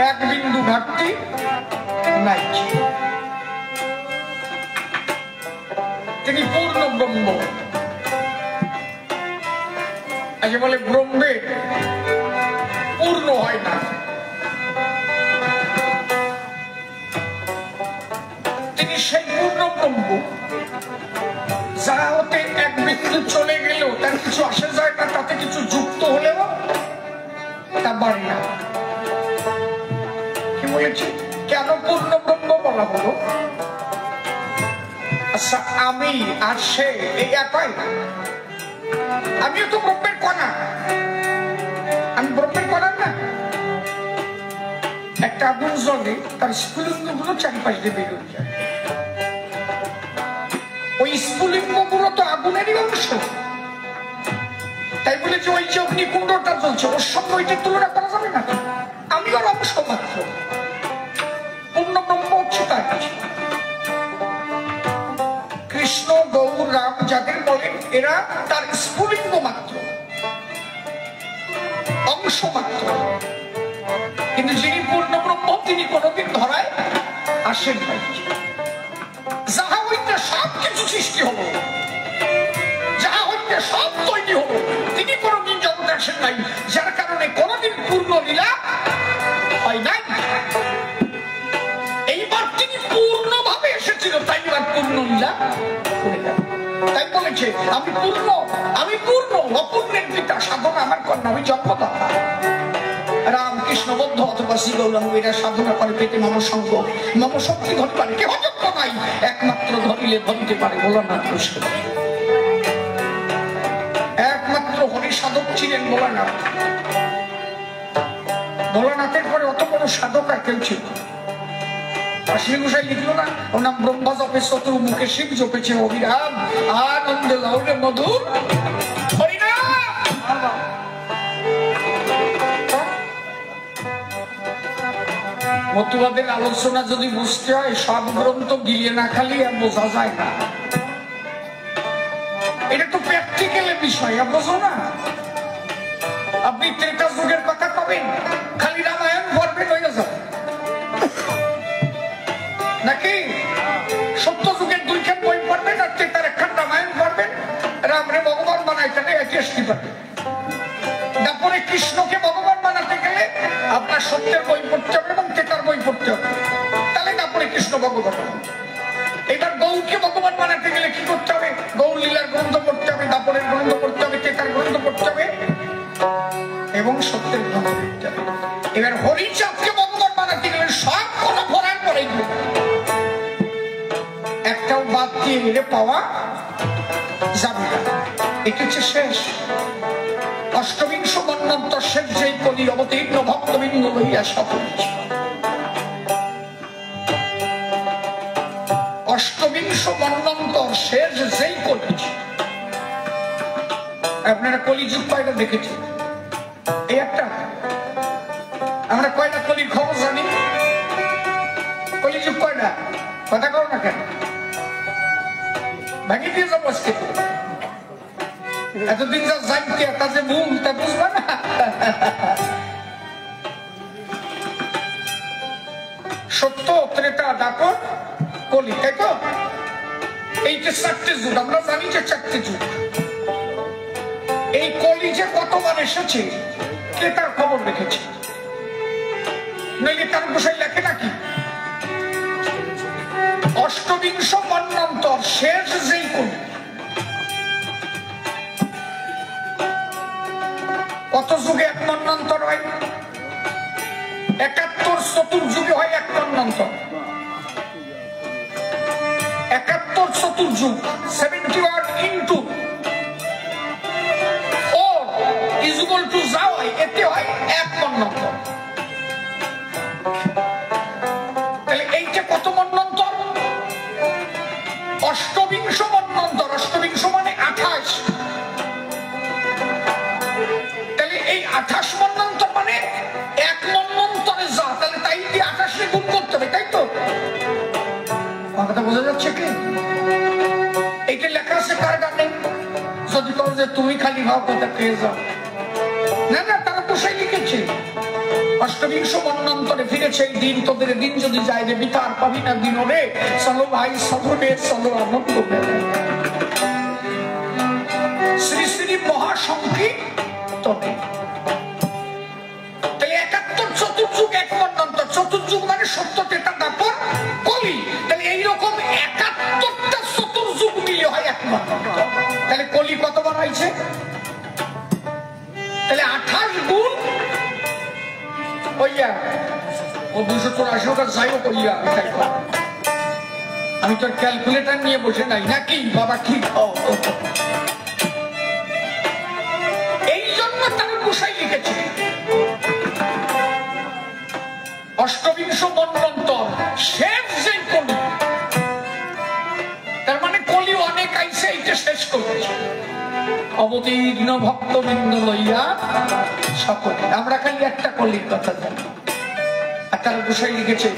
এক বিন্দু ঘাটতি নাই। তিনি পূর্ণ ব্রহ্ম। আজ বলে ব্রহ্মে পূর্ণ হয় না, তিনি সেই পূর্ণ ব্রহ্ম, যারা হতে এক বিন্দু চলে গেলেও তার কিছু আসে যায় না, তাতে কিছু যুক্ত হলেও তা বাড়ে না। কি বলেছি? কেন পূর্ণ ব্রহ্ম বলা হলো? আচ্ছা, আমি আর সে এই একই, আমিও তো ব্রহ্মের কণা, আমি ব্রহ্মের কণা না। একটা আগুন জ্বলে, তার স্ফুলিঙ্গ গুলো চারিপাশ দিয়ে বের হয়ে যায়, ওই স্ফুলিঙ্গ গুলো তো আগুনেরই অংশ। তাই বলে যে ওই যে অগ্নিকুণ্ডটা জ্বলছে ওর সঙ্গে ওইটার তুলনা করা যাবে না, আমি ওর অংশ মাত্র। পূর্ণ ব্রহ্ম হচ্ছে তাই। কৃষ্ণ গৌর রাম যাদের বলেন, এরা তার স্ফুলিঙ্গ মাত্র, অংশ মাত্র। কিন্তু যিনি পূর্ণ ব্রহ্ম, তিনি কোনদিন ধরায় আসেন নাই। যাহা হইতে সব কিছু সৃষ্টি হলো, যাহা হইতে সব তৈরি হলো, তিনি কোনদিন জগতে আসেন নাই, যার কারণে কোনদিন পূর্ণ লীলা হয় নাই। এইবার তিনি পূর্ণভাবে এসেছিল, তাই এবার পূর্ণ লীলা করে গেল। তাই বলেছে, আমি পূর্ণ, আমি পূর্ণ, অপূর্ণের পিতা, সাধনা আমার কন্যা, আমি জন্মদাতা। রামকৃষ্ণ বদ্ধ অথবা শ্রী গৌরাঙ্গ এরা সাধনা করে পেতে মম সঙ্গ, মম শক্তি ধরি পারে, কেহ যোগ্য নাই, একমাত্র ধরিলে ধরিতে পারে ভোলানাথ কৃষ্ণ। একমাত্র হরি সাধক ছিলেন ভোলানাথ। ভোলানাথের পরে অত বড় সাধক আর কেউ ছিল? শ্রী গোসাই লিখলো না, ওর নাম ব্রহ্মা জপে শত্রু, মুখে শিব জপেছে অবিরাম, আনন্দে লাউরে মধুর হরিনাম। মতুয়াদের আলোচনা যদি বুঝতে হয়, সব গ্রন্থ গিয়ে না খালি আর বোঝা যায় না। এটা তো প্র্যাকটিক্যালের বিষয়, বোঝো না? আপনি ত্রেতা যুগের কথা কবেন, খালি রামায়ণ পড়বেন হয়ে যাবে নাকি? সত্য যুগের দুইখান বই পড়বেন আর ত্রেতার একখান রামায়ণ পড়বেন, রামরে ভগবান বানাইতে এটি পারবেন। তারপরে কৃষ্ণকে ভগবান বানাতে গেলে আপনার সত্যের বই পড়তে হবে এবং ত্রেতার বই পড়তে হবে, তাহলে তারপরে কৃষ্ণ ভগবান। এবার গৌরকে ভগবান বানাতে গেলে কি করতে হবে? গৌর লীলার গ্রন্থ পড়তে হবে, দাপরের গ্রন্থ পড়তে হবে, ত্রেতার গ্রন্থ পড়তে হবে এবং সত্যের গ্রন্থ পড়তে হবে। এবার হরিচাঁদকে ভগবান বানাতে গেলে সব কোনো ভরার পরে একটাও বাদ দিয়ে গেলে পাওয়া যাবে না। এটা হচ্ছে শেষ। অষ্টবিংশ মন্বন্তর শেষ যেই কলির অবতীর্ণ ভক্তবৃন্দ লইয়া সকল। অষ্টবিংশ মন্বন্তর শেষ যেই কলি, আপনারা কলিযুগ কয়টা দেখেছেন? এই একটা। আমরা কয়টা কলির খবর জানি? না, কথা কও না কেন? ভাঙি দিয়ে যাবো আজকে। এতদিন যা জানতে তা যে ভুল তা বুঝবা না। সত্য, ত্রেতা, দাপর, কলি, তাই তো? এইটা 4টে যুগ, আমরা জানি যে 4টে যুগ। এই কলি যে কতবার এসেছে কে তার খবর রেখেছে? নইলে তার গোসাই লেখে নাকি? অষ্টবিংশ মন্বন্তর শেষ যেই কলি, কত যুগে 1 মন্বন্তর হয়? 71 চতুর্যুগে হয় 1 মন্বন্তর। 71 চতুর্যুগ 71 into 4 is equal to যা হয় এতে হয় 1 মন্বন্তর। তাহলে এইটা কত মন্বন্তর? অষ্টবিংশ মন্বন্তর। অষ্টবিংশ মানে 28। তাহলে এই 28 মন্বন্তর মানে 1 মন্বন্তরে যা, তাহলে তাই দিয়ে 28 গুণ করতে হবে, তাই তো? কথা বোঝা যাচ্ছে কি? এইটা লেখা আছে কার গানে? যদি কও যে তুমি খালি ভাব কথা পেয়ে যাও, না না, তারা বসে লিখেছে। অষ্টবিংশ মন্বন্তরে ফিরেছে এই দিন, তোদের দিন যদি যায় রে বিতার পাবি না দিন রে, চলো ভাই চলো রে চলো আনন্দ মেলে। শ্রী শ্রী মহাসংকীর্তনে। তাহলে 71 চতুর্যুগ 1 মন্বন্তর। চতুর্যুগ মানে 70 ত্রেতা দাপর কলি। তাহলে এইরকম 71টা চতুর্যুগ মিলে হয় 1 মন্বন্তর। তাহলে কলি কতবার হয়েছে? তাহলে 28 গুণ হইয়া ও 284 যাই হোক হইয়া। আমি তো ক্যালকুলেটর নিয়ে বসে নাই নাকি বাবা? কি খাও? এই জন্য তার গোসাই লিখেছে অষ্টবিংশ মন্বন্তর শেষ যে কলি। তার মানে কলি অনেক আইছে, এইটা শেষ করেছে। অবতীর্ণ ভক্তবৃন্দ লইয়া সকলে। আমরা খালি একটা কলির কথা জানি। আর তার গোসাই লিখেছে,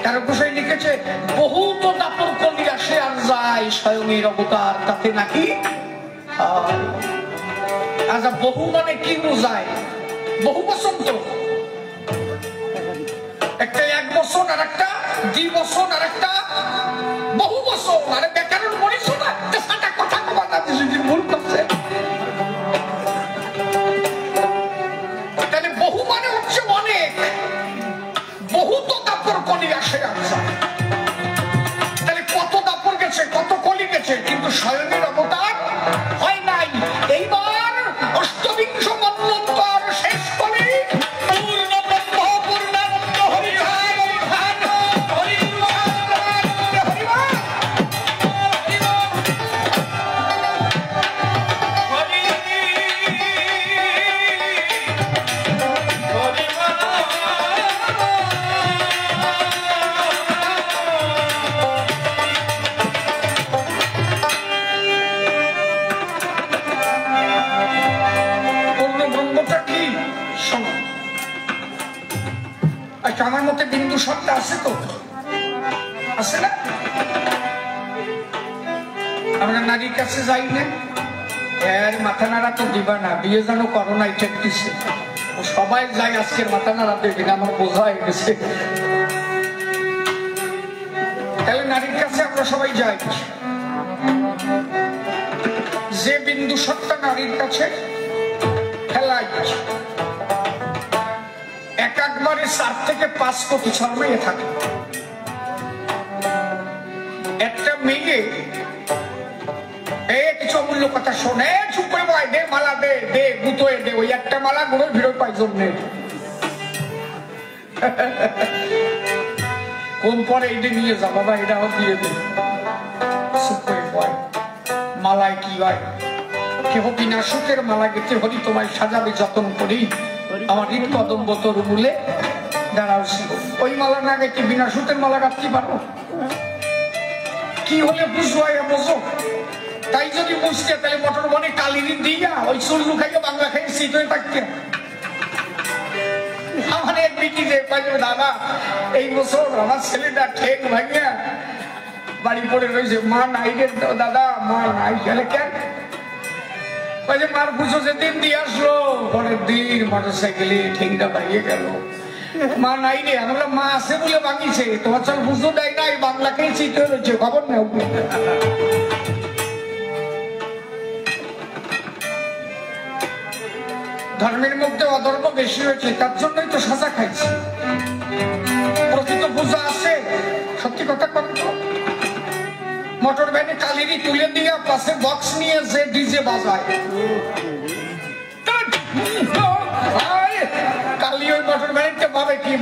তার গোসাই লিখেছে বহুত দাপর কলি আসে আর যায়, স্বয়ংের অবতার তাতে নাকি। আচ্ছা, বহু মানে কি বোঝায়? বহু বছর তো একটা 1 বছর, আর একটা 2 বছর, আর একটা বহু বছর। আরে বেকারের মরিস না, সাটা কথা কবা না, ভুল করছে। তাহলে বহু মানে হচ্ছে অনেক, বহু তো দাপর কলি আসে আর যায়। তাহলে কত দাপর গেছে, কত কলি গেছে, কিন্তু স্বয়ংের অবতার হয় নাই। এইবার অষ্টবিংশ মন্বন্তর শেষ কলি পূর্ণ ব্রহ্ম পূর্ণানন্দ হরিভাগ হরিভাগ আমার মতে বিন্দু সত্তা আছে তো, আছে না? আমরা নারীর কাছে যাই না, এর মাথা নাড়া তো দিবা না, বিয়ে যেন করোনাই ঠেকতেছে। সবাই যায়, আজকের মাথা নাড়া দেবে না, আমার বোঝা হয়ে গেছে। তাহলে নারীর কাছে আমরা সবাই যাই। যে বিন্দু সত্তা নারীর কাছে ফেলাই, একবারে 4 থেকে 5 কোটি ছড়াইয়ে থাকে। একটা মেয়ে কিছু অমূল্য কথা শোনে, চুপ করে বয়, দে মালা, দে দে গুতোয় দে। ওই একটা মালা গুঁড়ো ভিড় পাই জন্যে কোন পরে এইটা নিয়ে যা বাবা, এটাও দিয়ে দে। চুপ করে বয়, মালায় কি হয়? কেহ বিনা সুখের মালা গেতে হরি তোমায় সাজাবে যতন করি, আমার ঈদ কদম্ব তোর মূলে দাঁড়াও ছিল। ওই মালা না গেতে বিনা সুখের মালা গাঁথতে পারো? কি হলে বুঝবো, বোঝো। তাই যদি বুঝতে, তাহলে মোটর বনে কালিনী দিয়া ওই চুল্লু খাইয়ে বাংলা খাইয়ে শীত হয়ে থাকতে। আমার এক বিটি যে দাদা এই বছর আমার ছেলেটা ঠেক ভাঙিয়া বাড়ি পড়ে রয়েছে, মা নাই রে দাদা, মা নাই। গেলে কেন? মার পুজো যেদিন দিয়ে আসলো পরের দিন মোটর সাইকেলে ঠেংটা ভাঙিয়ে গেল, মা নাই রে। আমি বললাম মা আছে বলে ভাঙিছে, তোমার চাল পুজো দেয় নাই, বাংলাকেই চিতে রয়েছে, খবর নেও। ধর্মের মধ্যে অধর্ম বেশি হয়েছে, তার জন্যই তো সাজা খাইছে। প্রকৃত পূজা আছে, সত্যি কথা কত। মোটর ভ্যানে কালিরি তুলে দিয়ে পাশে বক্স নিয়ে যে ডিজে বাজায়, কালি ওই মোটর ভ্যানটা ভাবে কি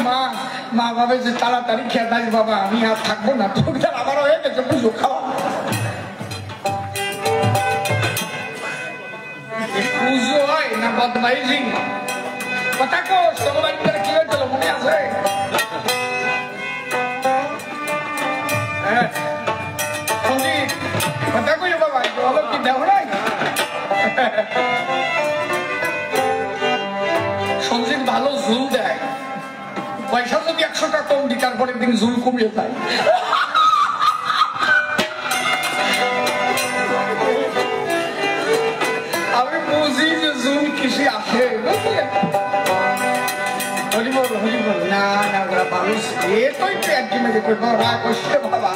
মা ভাবে যে তাড়াতাড়ি খেয়ে দাস বাবা, আমি আর থাকবো না, তোর আবার হয়ে গেছে পুজো খাওয়া। পুজো হয় না বদমাইশি? কথা কোস তোমার কি হয়েছিল মনে আছে? কথা কই বাবা, বলো কি দেও নাই? সঞ্জিত ভালো ঝুল দেয়, পয়সা যদি 100 টাকা কম দিই তারপরের দিন ঝুল কমিয়ে যায়। আমি বুঝি যে ঝুল কিসে আসে। হরিবল হরিবল, না না ওরা মানুষ এতই তো একটি মেয়ে করবো রাগ করছে বাবা।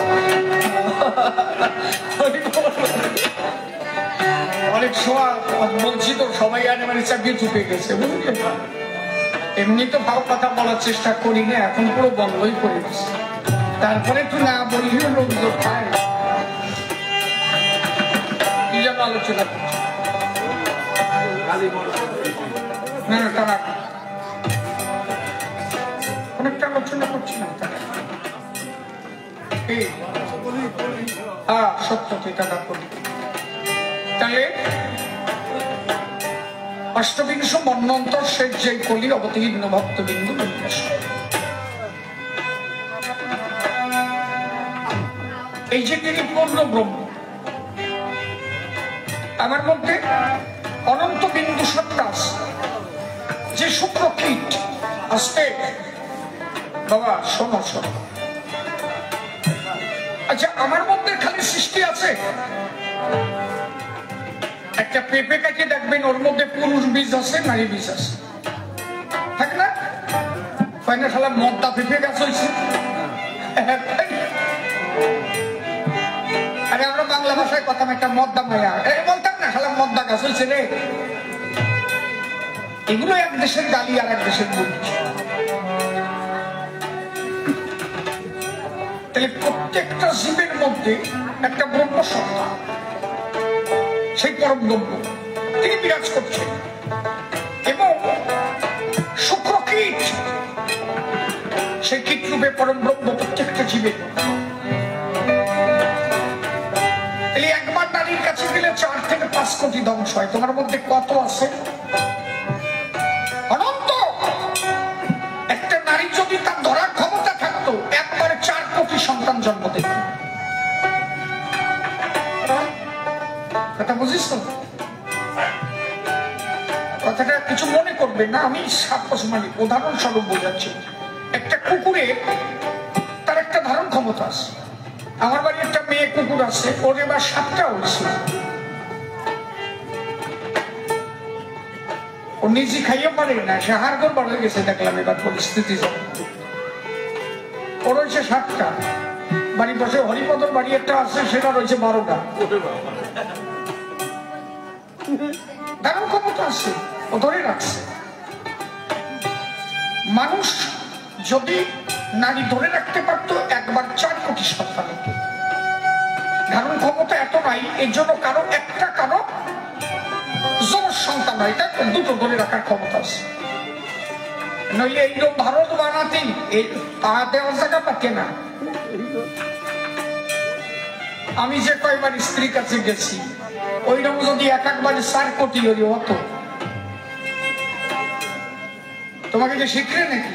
অনেক সময় বলছি তো সবাই মানে চাপিয়ে চুপে গেছে, বুঝলি? এমনি তো ভাব কথা বলার চেষ্টা করি না, এখন পুরো বন্ধই করে দিচ্ছে। তারপরে একটু না বললেও লোকজন খায়। কি যেন আলোচনা করছে না, তারা অনেকটা আলোচনা করছিলাম। তারা সত্য টাকা করি। তাহলে অষ্টবিংশ মন্বন্তর শেষ যে কলি অবতীর্ণ ভক্তবিন্দু এই যে তিনি পূর্ণ ব্রহ্ম, আমার মধ্যে অনন্ত বিন্দু সত্তা যে শুক্র কীট আসতে বাবা শোনো শোনো। আচ্ছা আমার মধ্যে খালি সৃষ্টি আছে, একটা পেঁপে কাকে দেখবেন ওর মধ্যে পুরুষ বীজ আছে নারী বীজ আছে, থাকে না? না খালা মদ্দা পেঁপে গাছ হয়েছে। আরে আমরা বাংলা ভাষায় কথা একটা মদ্দা মায়া বলতাম না, খালা মদ্দা গাছ হয়েছে রে। এগুলো এক দেশের গালি আর এক দেশের বুদ্ধি। তাহলে প্রত্যেকটা জীবের মধ্যে একটা ব্রহ্ম সত্তা, সেই পরম ব্রহ্ম তিনি বিরাজ করছেন। এবং শুক্র কীট, সেই কীট রূপে পরম ব্রহ্ম প্রত্যেকটা জীবের। তাহলে একবার নারীর কাছে গেলে 4 থেকে 5 কোটি ধ্বংস হয়। তোমার মধ্যে কত আছে? অনন্ত। একটা নারী যদি তার ধরার ক্ষমতা থাকতো একবারে 4 কোটি সন্তান জন্ম দেবে। কথা বুঝিস তো? কথাটা কিছু মনে করবে না, আমি মানে উদাহরণস্বরূপ বোঝাচ্ছি। একটা কুকুরে তার একটা ধারণ ক্ষমতা আছে। আমার বাড়ি একটা মেয়ে কুকুর আছে, ওর এবার 7টা হয়েছে। ও নিজে খাইয়ে পারে না, সে হাড় গোড় হয়ে গেছে দেখলাম এবার পরিস্থিতি। ওর হয়েছে 7টা। বাড়ি পাশে হরিপদর বাড়ি একটা আছে, সেটা রয়েছে 12টা। ধারণ ক্ষমতা আছে, ও ধরে রাখছে। মানুষ যদি নারী ধরে রাখতে পারতো একবার 4 কোটি সন্তান হতো। ধারণ ক্ষমতা এত নাই, এর জন্য কারো একটা কারো জোর সন্তান হয়, এটা 2টো ধরে রাখার ক্ষমতা আছে। নইলে এইরকম ভারত বানাতে দেওয়ার জায়গা পাচ্ছে না। আমি যে কয়বার স্ত্রীর কাছে গেছি, ওইরকম যদি একবারে 4 কোটি হলি হতো। তোমাকে যে শিখলে নাকি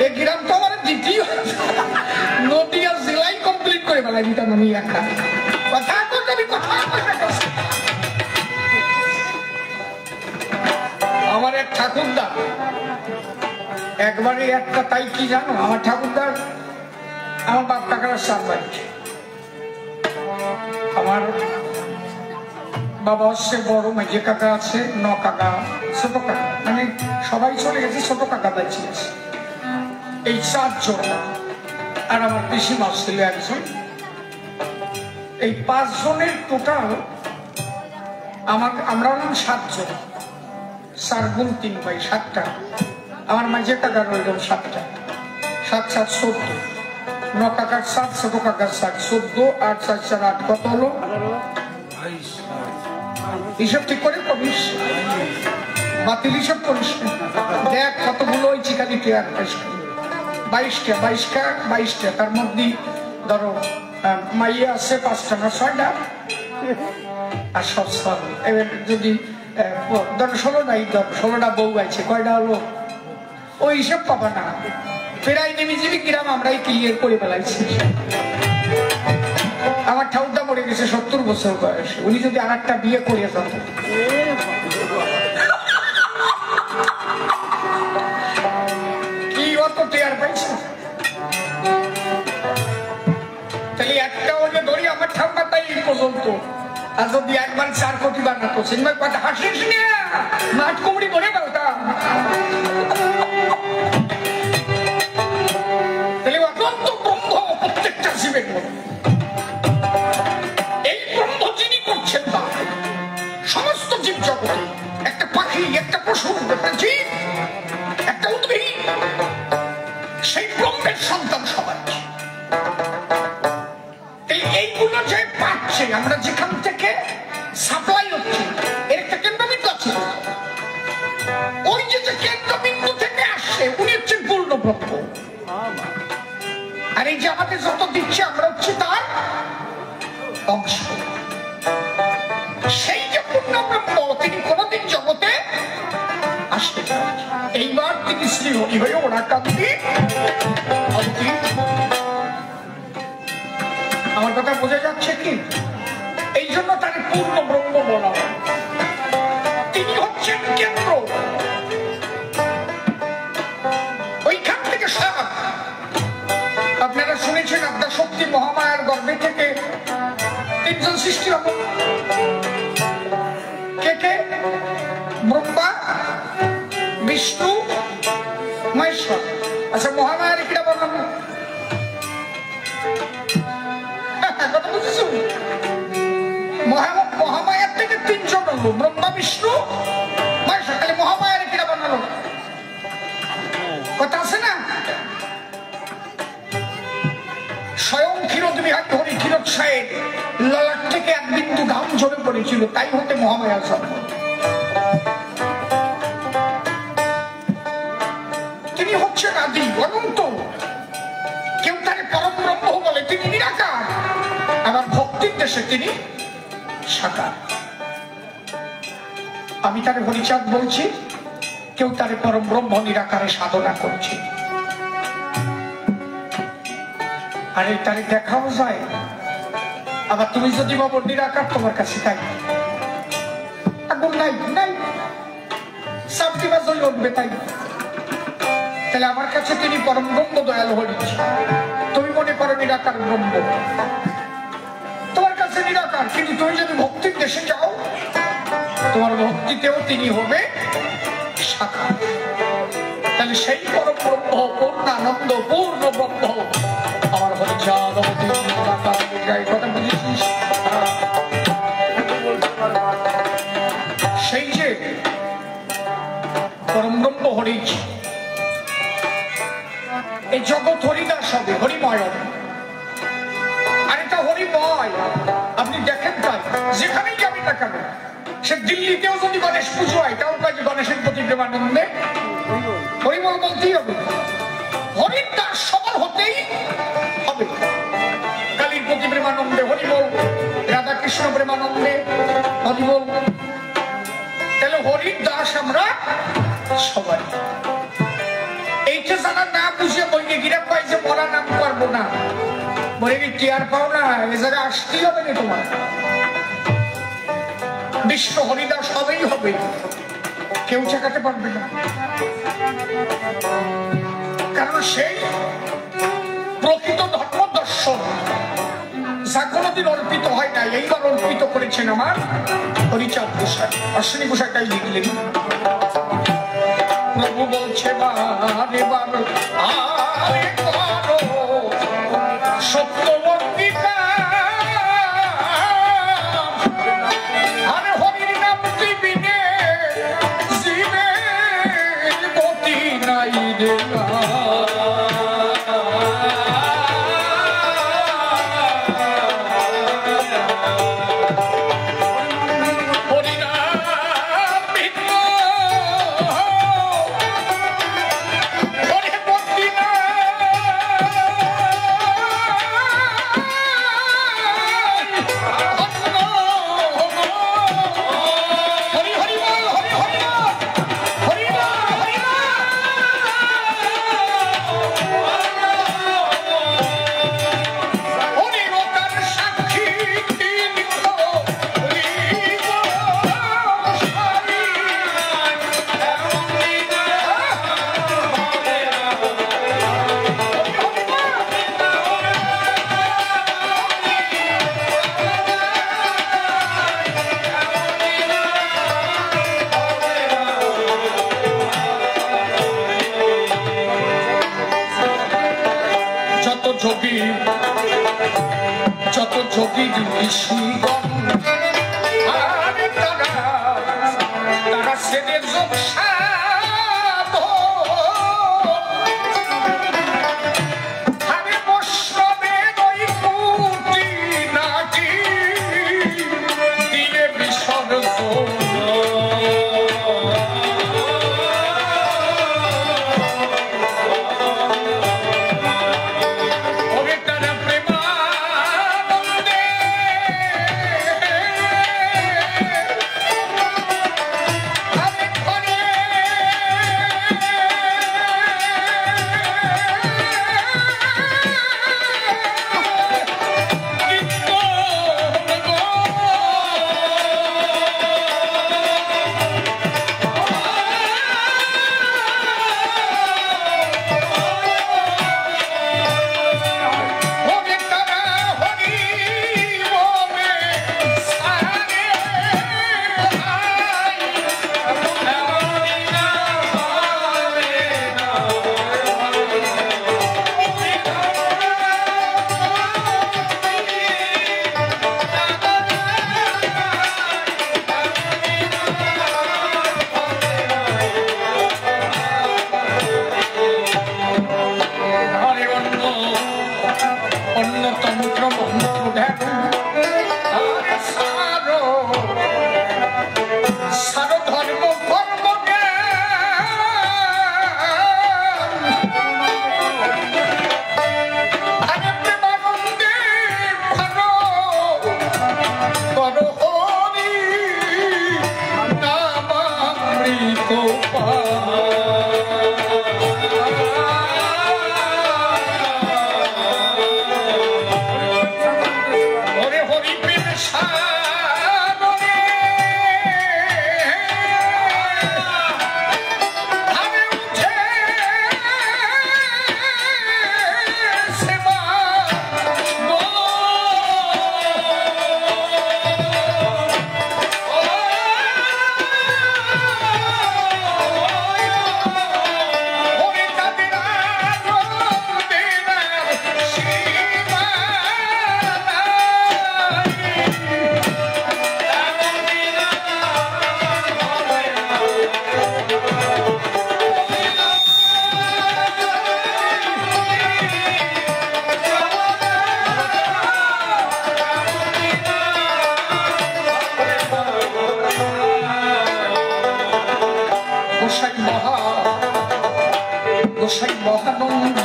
এই গ্রাম তো আমার দ্বিতীয় নদীয়া জেলাই কমপ্লিট করে বেলা দিতাম আমি একটা কথা কথা আমার আমার এক ঠাকুরদা একবারে একটা, তাই কি জানো, আমার ঠাকুরদার আমার বাপ কাকার 7 ভাই। আমার বাবা হচ্ছে বড়, মেজে কাকা আছে, 9 কাকা, ছোট কাকা, মানে সবাই চলে গেছে, ছোট কাকা বেঁচে আছে। এই 4 জন, আর আমার পিসিমা ছিল একজন। এই 5 জনের টোটাল আমরা হলাম 7 জন। 4 গুণ 3 ভাই, 7টা। আমার মাঝে কাকার ওইরকম 7টা, 7 7 14, 9 কাকার 7, ছোট কাকার 7, 14 8 4 4 8, কত হলো? হিসাব ঠিক করে করিস, বাতিল হিসাব করিস। দেখ কতগুলো হয়েছে, খালি 22টা। তার মধ্যে ধরো মাইয়া আছে 5টা না 6টা, আর সব সব। এবার যদি ধরো 16টা বউ আছে, কয়টা হলো? ওই হিসাব পাবা না। প্রায় নেমিজিবি গ্রাম আমরাই ক্লিয়ার করে ফেলাইছি। আমার ঠাকুরদা মরে গেছে 70 বছর বয়সে, উনি যদি আর একটা বিয়ে করিয়ে যেত, কি অত টেয়ার পাইছে? তাহলে একটা ওকে ধরি, আমার ঠাকুরদা তাই পর্যন্ত। আর যদি একবার 4 কোটি বানাতো, সিনেমার কথা হাসিস নিয়ে মাঠ কুমড়ি করে বলতাম। তাহলে অত্যন্ত ব্রহ্ম প্রত্যেকটা জীবের মধ্যে। এই ব্রহ্ম যিনি করছেন না সমস্ত জীব জগতে, একটা পাখি, একটা পশু, একটা জীব, একটা উদ্ভিদ, সেই ব্রহ্মের সন্তান সবাই। এইগুলো যে পাচ্ছে, আমরা যেখান থেকে সাপ্লাই হচ্ছে, এর একটা কেন্দ্রবিন্দু আছে। ওই যে কেন্দ্রবিন্দু থেকে আসছে, উনি হচ্ছেন পূর্ণ ব্রহ্ম। আর এই যে আমাদের যত দিচ্ছে, আমরা হচ্ছে তার অংশ। সেই যে পূর্ণ ব্রহ্ম, তিনি কোনদিন জগতে আসতে চান। এইবার তিনি শ্রী হরি হয়ে ওরা কান্তি। আমার কথা বোঝা যাচ্ছে কি? এই জন্য তাকে পূর্ণ ব্রহ্ম বলা হয়। তিনি হচ্ছেন কেন্দ্র, ওইখান থেকে সব। আপনারা শুনেছেন আপনার শক্তি মহামায়ার গর্ভে থেকে 3 জন সৃষ্টি হবে। কে কে? ব্রহ্মা, বিষ্ণু, মহেশ্বর। আচ্ছা, মহামায়ার কিটা বললাম? মহামায়ার থেকে 3 জন হলো, ব্রহ্মা, বিষ্ণু, মহেশ্বর। তাহলে মহামায়ার কিটা বানালো? কথা আছে না? স্বয়ং ক্ষীরোদবিহারী হরি ক্ষীরোৎসাহের ললাট থেকে 1 বিন্দু ঘাম ঝরে পড়েছিল, তাই হতে মহামায়ার জন্ম। তিনি হচ্ছেন আদি, অনন্ত। কেউ তাকে পরম ব্রহ্ম বলে, তিনি নিরাকার। আবার ভক্তির দেশে তিনি সাকার। আমি তারে হরিচাঁদ বলছি, কেউ তারে পরম ব্রহ্ম নিরাকারে সাধনা করছে। আর এই তারে দেখাও যায়। আবার তুমি যদি বাবু নিরাকার, তোমার কাছে তাই আগুন নাই, নাই সাবটি বাজল উঠবে, তাই। তাহলে আমার কাছে তিনি পরম ব্রহ্ম দয়াল হরি। তুমি মনে করো নিরাকার ব্রহ্ম, তোমার কাছে নিরাকার। কিন্তু তুমি যদি ভক্তির দেশে যাও, তোমার ভক্তিতেও তিনি হবে সাকার। তাহলে সেই পরম ব্রহ্ম, পূর্ণানন্দ, পূর্ণ ব্রহ্ম আমার হরিচাঁদ। কথা বুঝেছিস? সেই যে পরম ব্রহ্ম হরি, এই জগৎ হরিদাস হবে, হরিময় হবে। আর এটা হরিময়। আপনি দেখেন, তাই যেখানেই যাবেন না কেন, সে দিল্লিতেও যদি গণেশ পুজো হয়, তাও কাজে গণেশের প্রতি প্রেমানন্দে হরিবল বলতেই হবে। হরিদাস সবার হতেই হবে। কালীর প্রতি প্রেমানন্দে হরিবল, রাধা কৃষ্ণ প্রেমানন্দে হরিবল। তাহলে হরিদাস আমরা সবাই। এইটা জানা না বুঝে বইকে গিরা পাই যে বলা নাম পারবো না, বলে কি টিয়ার পাও না, এ জায়গায় আসতেই হবে না তোমার। বিশ্ব হরিদাস হবেই হবে। কেউ ঠেকাতে পারবে না, কারণ সেই প্রকৃত ধর্ম দর্শন যা কোনোদিন অর্পিত হয় না, এইবার অর্পিত করেছেন আমার হরিচাঁদ গোসাই। অশ্বিনী গোসাই তাই লিখলেন, প্রভু বলছে এবার আরে করো সত্য যত যোগী ঋষিগণ তারা সেদে যোগ সাধে বৈষ্ণবের ওই কুটি নাটি দিয়ে বিসর্জন গোসাই মহানন্দ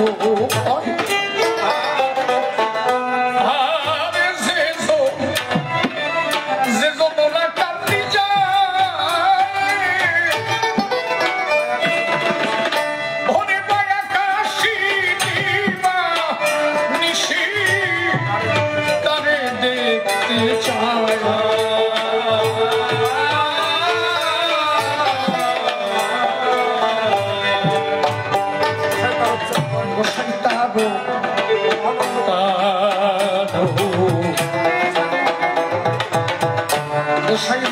গোসাই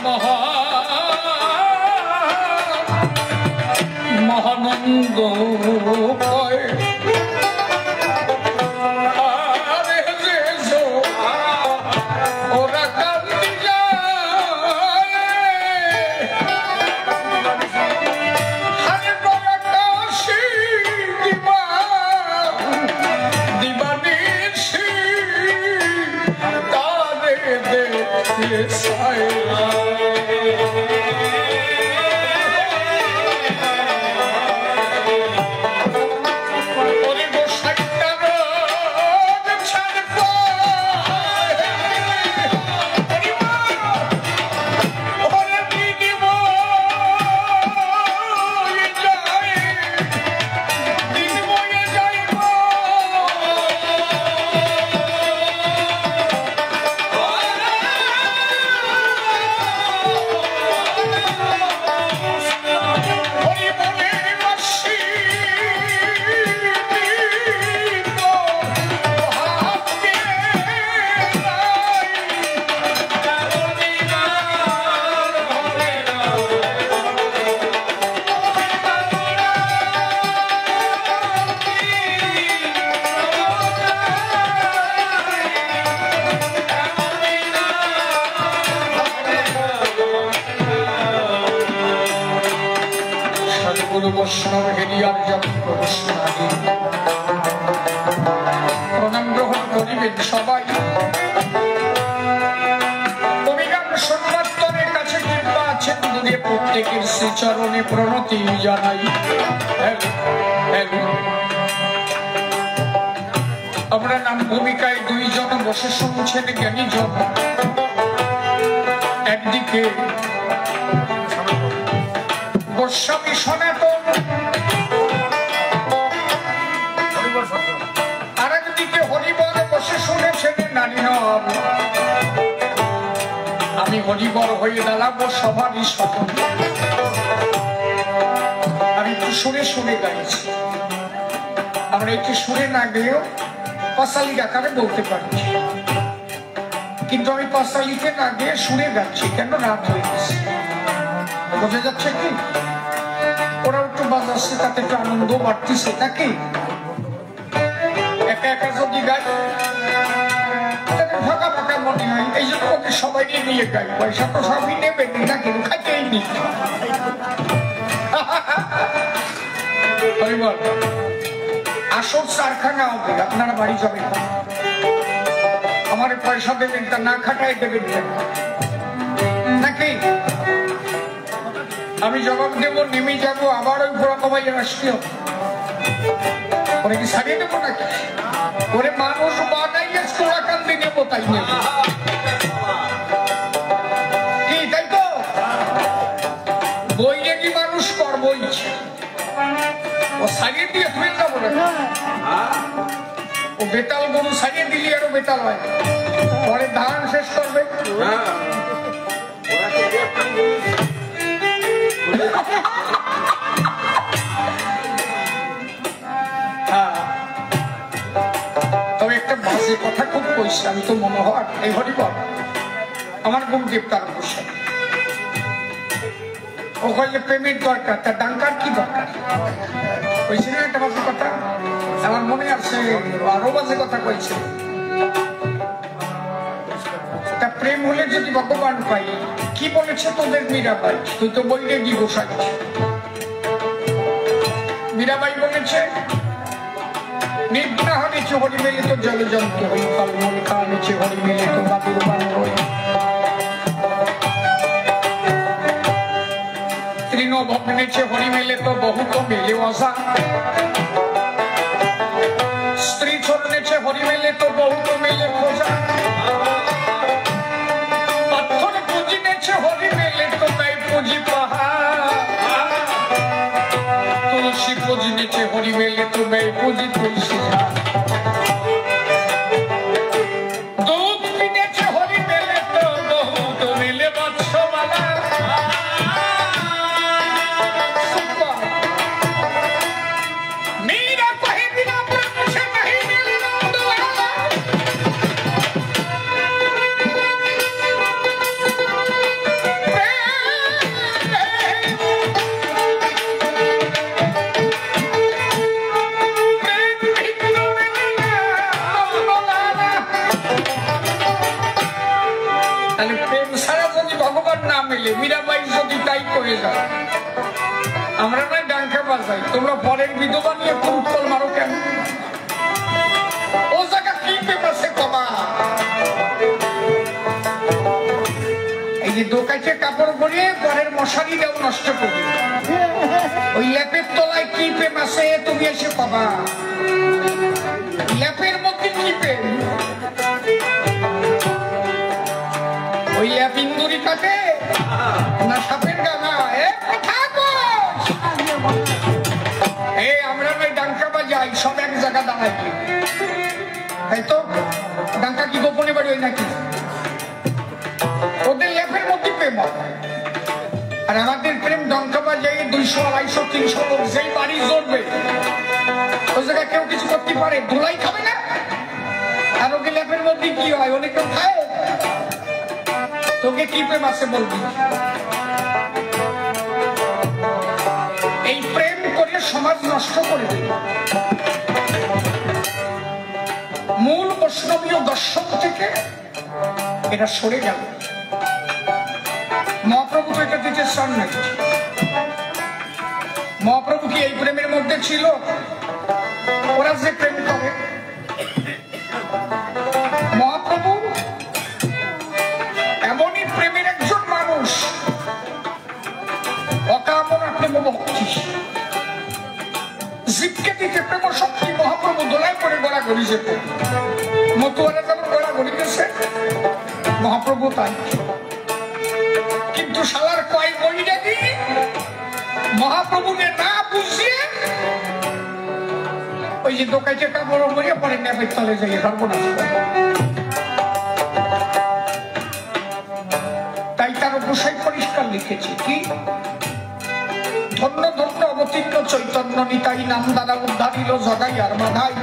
মহানন্দ কয় ওরা কান্দি যায় দিবানিসি তারে দেখে বৈষ্ণব হেরিয়ার প্রণাম গ্রহণ করিবেন সবাই। কবিগান সন্মাত্তরের কাছে কৃপা আছেন দুনিয়া প্রত্যেকের শ্রীচরণে প্রণতি জানাই। আমরা নাম ভূমিকায় দুইজন বসে শুনছেন জ্ঞানীজন, একদিকে গোস্বামী সনাতন, আর একদিকে হরিবর বসে শুনেছেন নারী নব। আমি হরিবর হয়ে দাঁড়াবো সবারই স্বতন। আমি একটু শুনে শুনে গাইছি, আমরা একটু শুনে না গেলেও পাঁচালি আকারে বলতে পারছি, কিন্তু আমি পাঁচালিতে না গিয়ে শুনে গাচ্ছি, কেন রাত হয়ে গেছে। বোঝা যাচ্ছে কি? ওরা একটু বাজাচ্ছে, তাতে একটু আনন্দ বাড়তিছে, নাকি? একা একা যদি গাই ফাঁকা ফাঁকা মনে হয়, এই জন্য ওকে সবাই নিয়ে গাই। পয়সা তো সবই নেবেন না, কিন্তু খাইতেই নি। আসল চারখানা হবে, আপনারা বাড়ি যাবেন, আমার পয়সা দেবেন, তা না খাটাই দেবেন নাকি? আমি জবাব দেবো, নেমে যাবো, আবার ওই ঘোড়া কমাই আসলেও ওরা কি সারিয়ে দেবো নাকি? ওরে মানুষ বানাইয়ে চোরা কান্দি নেবো, তাই নেব কি? তাই তো বইয়ে কি মানুষ করবই, ও সারিয়ে দিয়ে ধুয়ে যাবো না। ও বেতাল গরু সারিয়ে দিলি আরো বেতাল হয়, পরে ধান শেষ করবে। তবে একটা বাজে কথা খুব কইছে, আমি তো মনে হয় এই হরিবর আমার গুরুদেব তার বসে ও কইলে প্রেমের দরকার, তার ডাঙ্কার কি দরকার কইছে না? একটা বাজে কথা আমার মনে আছে, আরো বাজে কথা কইছে। তা প্রেম হলে যদি ভগবান পাই, কি বলেছে তোদের মীরাবাই? তুই তো বললে কি গোসাই। মীরাবাই বলেছে নিদ্রা হয়েছে হরি মেলে তো জলে জন্ত হই, কাল মন কানেছে হরি মেলে তো বাবুর বান হই। তৃণ ভগ্নেছে হরি মেলে তো বহুত মেলে মজা, স্ত্রী ছড়নেছে হরি মেলে তো বহুত মেলে খোঁজা। পাথর পুজিনেছে হরি মেলে তো তাই পুজি পাহাড়, তুলসী পুজিনেছে হরি মেলে তো তাই পুজি তুলসী। দুধ পিনেছে হরি মেলে তো বহুত মেলে বৎসমালা। মীরা কহে বিনা প্রেম সে नहीं मिले नंदलाल। না মেলে, মীরাবাই যদি তাই করে যায়। আমরা নয় ডাঙ্কা বাজাই, তোমরা পরের বিধবা নিয়ে ফুটবল মারো কেন? ও জায়গা কি পেপারছে কমা? এই যে দোকাইতে কাপড় পরিয়ে পরের মশারি দেও নষ্ট করি, ওই ল্যাপের তলায় কি প্রেম আছে তুমি এসে পাবা? ল্যাপের মধ্যে কি প্রেম? ওই ল্যাপ ইন্দুরি কাটে না সাপের গানা? আমরা নয় ডাঙ্কা বাজাই, সব এক জায়গা দাঁড়াই। তাই তো ডাঙ্কা কি গোপনে বাড়ি হয় নাকি? ওদের ল্যাপের মধ্যে প্রেম, আর আমাদের প্রেম ডাঙ্কা বাজাই 200, 250, 300 লোক যেই বাড়ি জড়বে ওই জায়গায় কেউ কিছু করতে পারে? ধুলাই খাবে না? আর ওকে ল্যাপের মধ্যে কি হয়? অনেক কেউ খায়। তোকে কি প্রেম আছে বলবি? এই প্রেম করে সমাজ নষ্ট করে দেবে। মূল বৈষ্ণবীয় দর্শন থেকে এটা সরে গেল। মহাপ্রভু তো এটা দিতে চান নাকি? মহাপ্রভু কি এই প্রেমের মধ্যে ছিল? ওরা যে প্রেম করে, মহাপ্রভু এমনই প্রেমের একজন মানুষ, অকামনা প্রেম ভক্তি, জীবকে দিতে প্রেম শক্তি। মহাপ্রভু দোলাই করে গড়াগড়ি যেত, মতুয়ারা যেমন গড়াগড়ি গেছে, মহাপ্রভু তাই। কিন্তু শালার কয়েক বইটা দিয়ে মহাপ্রভুকে না বুঝিয়ে ওই যে দোকাইতে কাপড় পরিয়ে পরে নেপের তলে যাই সর্বনাশ। তাই তার গোসাই পরিষ্কার লিখেছে কি, ধন্য ধন্য অবতীর্ণ চৈতন্য নিতাই নাম দ্বারা উদ্ধারিল জগাই আর বাধাই।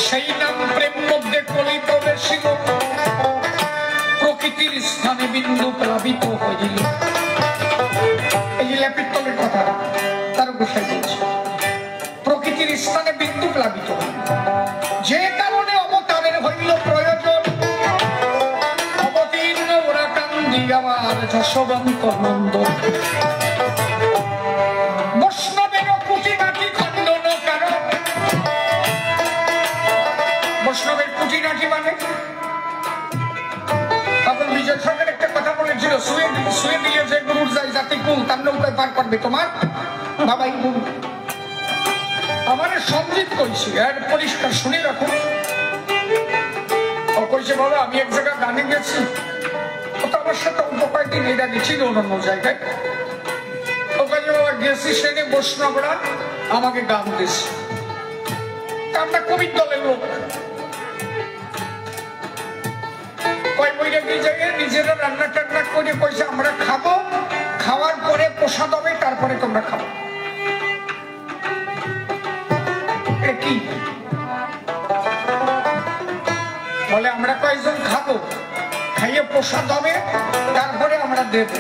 সেই নাম প্রেম মধ্যে কলি প্রবেশিল, প্রকৃতির স্থানে বিন্দু প্লাবিত হইল। এই যে ল্যাপের তলের কথা তার গোসাই বলছে, প্রকৃতির স্থানে বিন্দু প্লাবিত হইল, যে কারণে অবতারের হইল প্রয়োজন। অবতীর্ণ ওরা কান্দি আমার যশবন্ত নন্দ। বৈষ্ণবের কুটিনাটি খণ্ডন কারণ। বৈষ্ণবের কুটিনাটি মানে তখন বিজয় সরকার একটা কথা বলেছিল, শুয়ে দিয়ে যে গুরুর যায় জাতি কুল তার নৌকায় পার করবে তোমার বাবাই গুরু। আমার সঞ্জিত কইছে, আর পরিষ্কার শুনে রাখুন। ও কইছে বাবা আমি এক জায়গায় গানে গেছি, ও তো আমার সাথে অল্প কয়েকদিন এর আগে ছিল অন্য জায়গায়। ওখানে বাবা গেছি, সেনে বৈষ্ণবরা আমাকে গান দিয়েছে। আমরা কবির দলের লোক, কয় বইটা দিয়ে যাই নিজেরা রান্না টান্না করে পয়সা আমরা খাবো, খাওয়ার পরে প্রসাদ হবে, তারপরে তোমরা খাবো। কি বলে আমরা কয়েকজন খাবো, খাইয়ে প্রসাদ হবে, তারপরে আমরা দেব।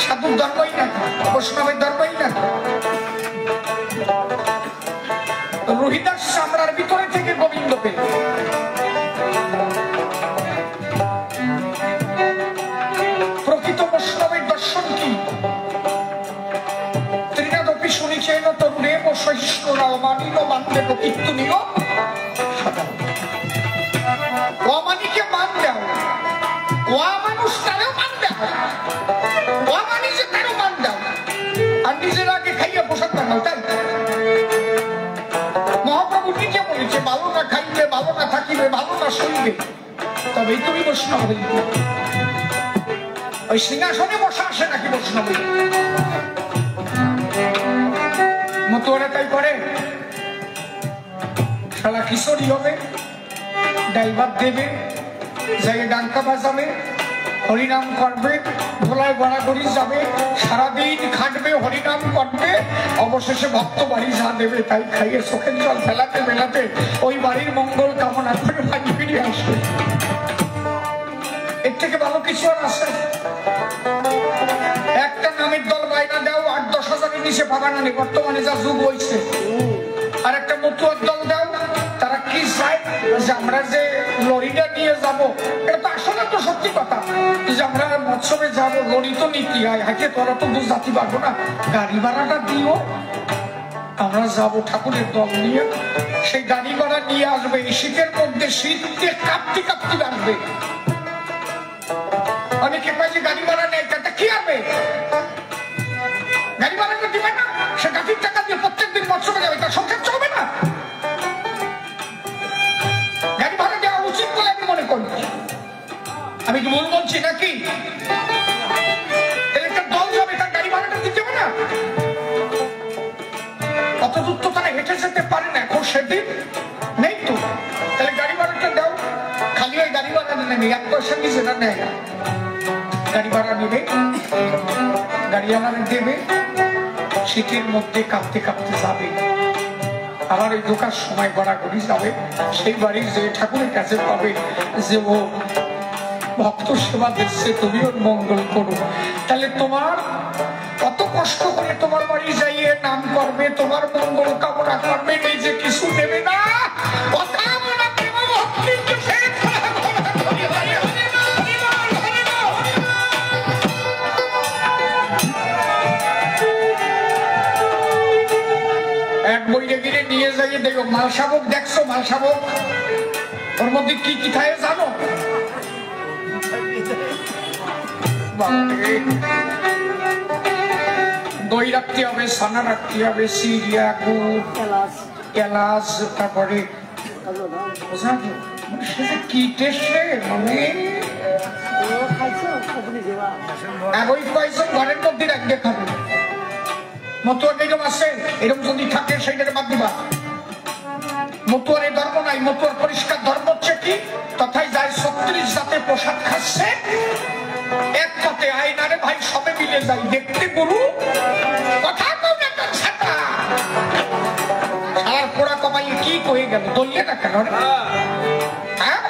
সাধুর ধর্মই না, বৈষ্ণবের ধর্মই না। রোহিদাস চামড়ার ভিতরে থেকে গোবিন্দ পেল। প্রকৃত বৈষ্ণবের দর্শন কি? ত্রিনাদপি শুনিছেন তরুণেব সহিষ্ণুরা অমানিল মানদেব কীর্তনীয় সদা। অমানিকে মান দাও, অমানুষটারেও মান দাও, অমানিকে তারও মান দাও, আর নিজের আগে খাইয়ে প্রসাদ বানাও। তাই মহাপ্রভু নিজে বলেছে, ভালো না খাইবে, ভালো না থাকিবে, ভালো না শুনবে, তবেই তুমি বৈষ্ণব হইবে। ওই সিংহাসনে বসা আসে নাকি বৈষ্ণব? মতুয়ারা তাই করে। শালা কিশোরী হবে, ড্রাইভার দেবে, যাই ডাঙ্কা বাজাবে, হরিনাম করবে, ধোলায় গড়াগড়ি যাবে, সারাদিন খাটবে, হরিনাম করবে, অবশেষে ভক্ত বাড়ি যা দেবে তাই খাইয়ে চোখের জল ফেলাতে ফেলাতে ওই বাড়ির মঙ্গল কামনা করে বাড়ি ফিরে আসবে। এর থেকে ভালো কিছু আর আছে? একটা নামের দল বাইনা দাও, 8-10 হাজারের নিচে পাবা না। বর্তমানে যা যুগ হয়েছে, আর একটা মতুয়ার দল দাও, তারা কি চায় যে আমরা যে লরিটা নিয়ে যাবো, এটা তো আসলে তো সত্যি কথা যে আমরা মৎসবে যাবো, লরি তো নীতি হয়, হাঁকে তোরা তো বুঝাতে পারবো না, গাড়ি ভাড়াটা দিও। আমরা যাবো ঠাকুরের দল নিয়ে, সেই গাড়ি ভাড়া নিয়ে আসবে, শীতের মধ্যে শীতে কাঁপতে কাঁপতে আসবে। অনেকে কয় যে গাড়ি ভাড়া নেই, তাতে কি হবে? গাড়ি ভাড়াটা দিবে না, সে গাড়ির টাকা দিয়ে প্রত্যেকদিন মৎসবে যাবে, তার সংসার চলবে না। গাড়ি ভাড়া দেওয়া উচিত বলে আমি মনে করি। আমি কি ভুল বলছি নাকি? একটা দল যাবে, তার গাড়ি ভাড়াটা দিতে হবে না? কত দূর তো তারা হেঁটে যেতে পারে না, এখন সেদিন নেই তো, তাহলে গাড়ি ভাড়াটা দাও। খালি ওই গাড়ি ভাড়া নেবে, 1 পয়সা নিচে না নেয় না, গাড়ি ভাড়া নেবে, গাড়ি আমাদের দেবে, শীতের মধ্যে কাঁপতে কাঁপতে যাবে। আবার ওই ঢোকার সময় গড়াগড়ি যাবে, সেই বাড়ির যে ঠাকুরের কাছে পাবে যে ও ভক্ত সেবা দিচ্ছে, তুমি ওর মঙ্গল করো। তাহলে তোমার কত কষ্ট করে তোমার বাড়ি যাইয়ে নাম করবে, তোমার মঙ্গল কামনা করবে, নিজে কিছু দেবে না। কথা বলা প্রেম ভক্তির এক বইরে গিরে নিয়ে যাইয়ে দেখো মালসাবক, দেখছো মালসাবক? ওর মধ্যে কি কি খায় জানো? দই রাখতে হবে, ছানা রাখতে হবে, সিরিয়া, গুড়, এলাচ, তারপরে কি টেস্ট রে, মানে ওই কয়েকজন ঘরের মধ্যে রাখবে খাবে। মতুয়ার এরকম আছে, এরকম যদি থাকে সেইটাকে বাদ দিবা। মতুয়ার এই ধর্ম নাই, মতুয়ার পরিষ্কার ধর্ম হচ্ছে কি, তথায় যায় 36 জাতের প্রসাদ খাচ্ছে, এক পথে আইনারে ভাই সবে মিলে যাই দেখতে গুরু কথা সারার পোড়া কমাইয়ে কি কয়ে গেল, দলিয়ে না কেন? হ্যাঁ,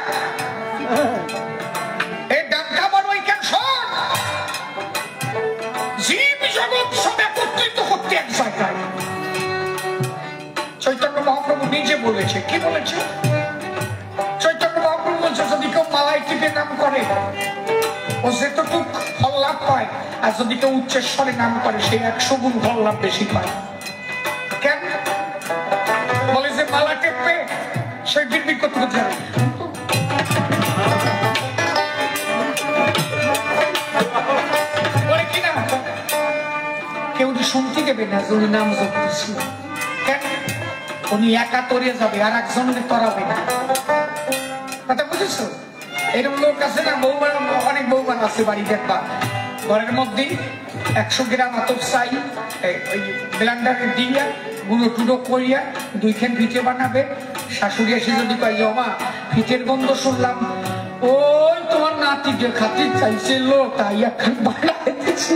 এই ডাঙ্কা বড় কেন শোন, জীব জগৎ সব একত্রিত করতে এক জায়গায়। চৈতন্য মহাপ্রভু নিজে বলেছে, কি বলেছে? চৈতন্য মহাপ্রভু বলছে যদি কেউ মালাই টিপে নাম করে ও যেটুকু ফল লাভ পায়, আর যদি কেউ উচ্চেশ্বরে নাম করে সে 100 গুণ ফল লাভ বেশি পায়। কেন? বলে যে মালা টেপে সে বিক্রি করতে যাবে, বলে কিনা কেউ শুনতে দেবে না যে উনি নাম জপতেছি। কেন? উনি একা তরিয়ে যাবে, আর একজনকে তরাবে না। কথা বুঝেছো? এরকম লোক আছে না, বৌমান, অনেক বৌমান আছে বাড়ি দেখবা, ঘরের মধ্যে 100 গ্রাম আতপ চাই ওই ব্লেন্ডারে দিয়া গুঁড়ো টুড়ো করিয়া 2 খান পিঠে বানাবে। শাশুড়ি এসে যদি কয় মা পিঠের গন্ধ শুনলাম, ওই তোমার নাতিকে খাতির চাইছে লো, তাই একখান বানাই দিচ্ছি,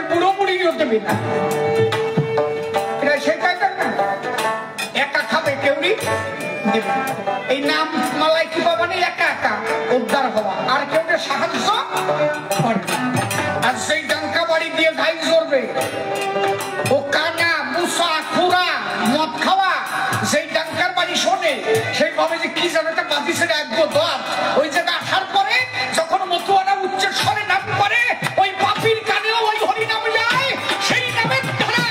বুড়ো বুড়িও দেবে না। এটা সেটাই না, একা খাবে, কেউই দেবে না। এই নাম মালাই কি পাবা না, একা একা উদ্ধার হওয়া, আর কেউ সাহায্য করে। আর সেই ডাঙ্কা বাড়ি দিয়ে গাই চড়বে, ও কানা মুসা খুরা মদ খাওয়া, সেই ডাঙ্কার বাড়ি শোনে, সেই ভাবে যে কি যেন একটা বাতি ছেড়ে একগো দর, ওই জায়গা আসার পরে যখন মতুয়ারা উচ্চস্বরে নাম করে, ওই পাপির কানেও ওই হরি নাম যায়, সেই নামের ধারা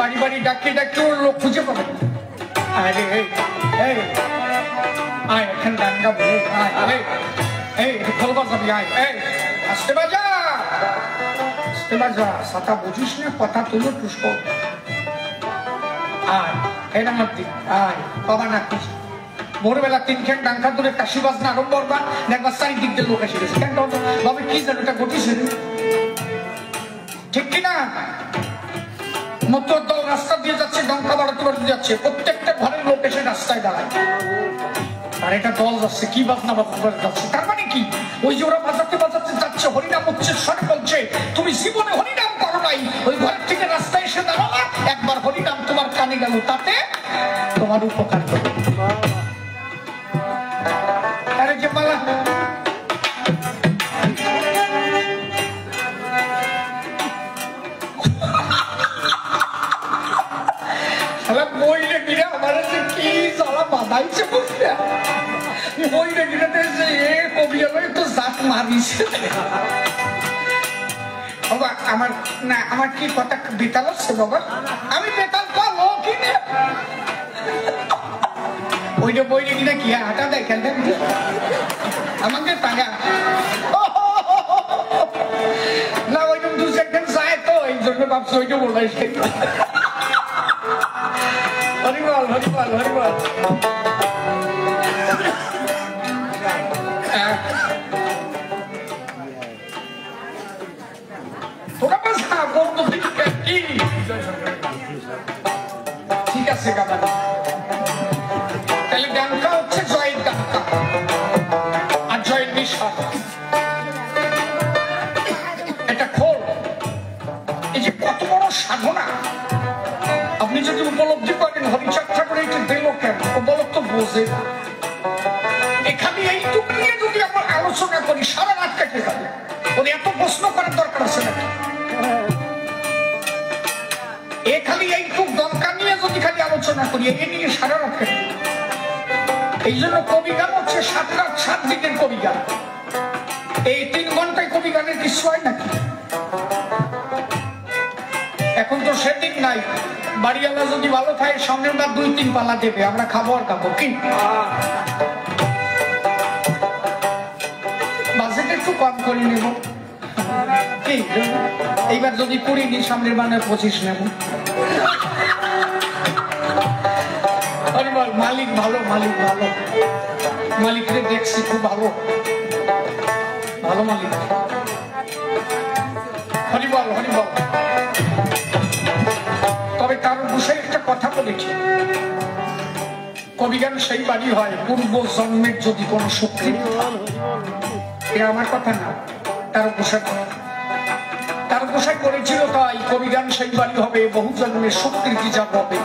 বাড়ি বাড়ি ডাকে ডাকে ওর লোক খুঁজে পাবেন। আরে আয় এখানে গান গাবো, খোলবা যাবি, আসতে বাজা, আসতে বাজা, সাতা বুঝিস না, কথা তুলো টুস্ক, আয় এর মধ্যে আয় বাবা না কিছু। ভোরবেলা 3 খান ডাঙ্কা ধরে কাশি বাজনা আরম্ভ করবা, দেখবা চারিদিক দিয়ে লোক এসে গেছে। কেন ভাবে কি যেন এটা ঘটিছে, ঠিক কিনা? মতুয়ার দল রাস্তা দিয়ে যাচ্ছে, ডঙ্কা বাড়াতে বাড়াতে যাচ্ছে, প্রত্যেকটা ঘরের লোক এসে রাস্তায় দাঁড়ায়, আর এটা দল যাচ্ছে কি বাজনা বাজাতে যাচ্ছে। তার মানে কি, ওই যে ওরা বাজাতে বাজাতে যাচ্ছে, হরিনাম উচ্চস্বরে বলছে, তুমি জীবনে হরিনাম করো নাই, ওই ঘরের থেকে রাস্তায় এসে দাঁড়ালা, একবার হরিনাম তোমার কানে গেল, তাতে তোমার আমার উপকার করে। আরে যে মালা বইলে গিরে আমার কি জ্বালা বাঁধাইছে বুঝলে, বইলে গিরাতে কবি তো জাত মারিছে। বাবা আমার না, আমার কি কথা বেতাল আছে বাবা, আমি বেতাল পাবো কিনা ওইটা বইলে কিনা কি হাঁটা দেখেন আমাকে টাকা না, ওইরকম দু সেকেন্ড যায় তো এই জন্য ভাবছি ওইটা বলাইছে। হরিবল হরিবল হরিবল। ঠিক আছে কাকা, তাহলে ডাঙ্কা হচ্ছে জয়ের ডাঙ্কা আর জয়ের নিশান। এটা খোল, এই যে কত বড় সাধনা আপনি যদি উপলব্ধি করেন। হরিচাঁদ ঠাকুর এইটা দিল কেন, ও বলো তো বোঝে না। এখানে এইটুকু নিয়ে যদি আমরা আলোচনা করি সারা রাত কেটে যাবে, ওর এত প্রশ্ন করার দরকার আছে নাকি? এ খালি এইটুক দরকার নিয়ে যদি খালি আলোচনা করি, এ নিয়ে সারা রাত কেটে। এই জন্য কবি গান হচ্ছে 7 রাত 7 দিনের কবি গান। এই 3 ঘন্টায় কবি গানের কিছু হয় নাকি? এখন তো সেদিন নাই, বাড়িওয়ালা যদি ভালো থাকে সামনের বার 2-3 পালা দেবে, আমরা খাবো আর খাবো। কি বাজেট একটু কম করে নেব, কি এইবার যদি 20 নি, সামনের বার 25 নেব। মালিক ভালো, মালিক ভালো, মালিকরে দেখছি খুব ভালো, ভালো মালিক। হরিবল হরিবল। তবে তার বিষয়ে একটা কথা বলেছি, কবিগান সেই বাড়ি হয় পূর্ব জন্মের যদি কোন শক্তি। এটা আমার কথা না, তার বিষয় তার বিষয় করেছিল। তাই কবিগান সেই বাড়ি হবে বহু জন্মের শক্তির কি যা হবে।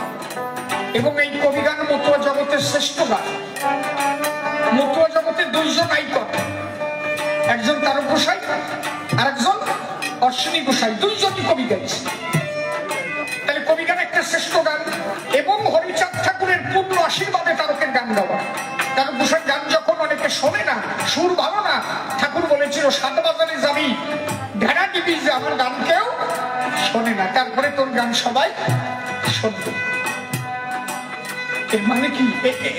এবং এই কবিগান মতুয়া জগতের শ্রেষ্ঠ গান। মতুয়া জগতে 2 জন আইকন, একজন তারক গোসাই আর একজন অশ্বিনী গোসাই, 2 জনই কবি গাইছে। তাহলে কবিগান একটা শ্রেষ্ঠ গান। এবং হরিচাঁদ ঠাকুরের পূর্ণ আশীর্বাদে তারকের গান গাওয়া। তারক গোসাই গান যখন অনেকে শোনে না, সুর ভালো না, ঠাকুর বলেছিল 7 বাজারে যাবি ভেড়া দিবি যে আমার গান কেউ শোনে না, তারপরে তোর গান সবাই শুনবে। এর মানে কি?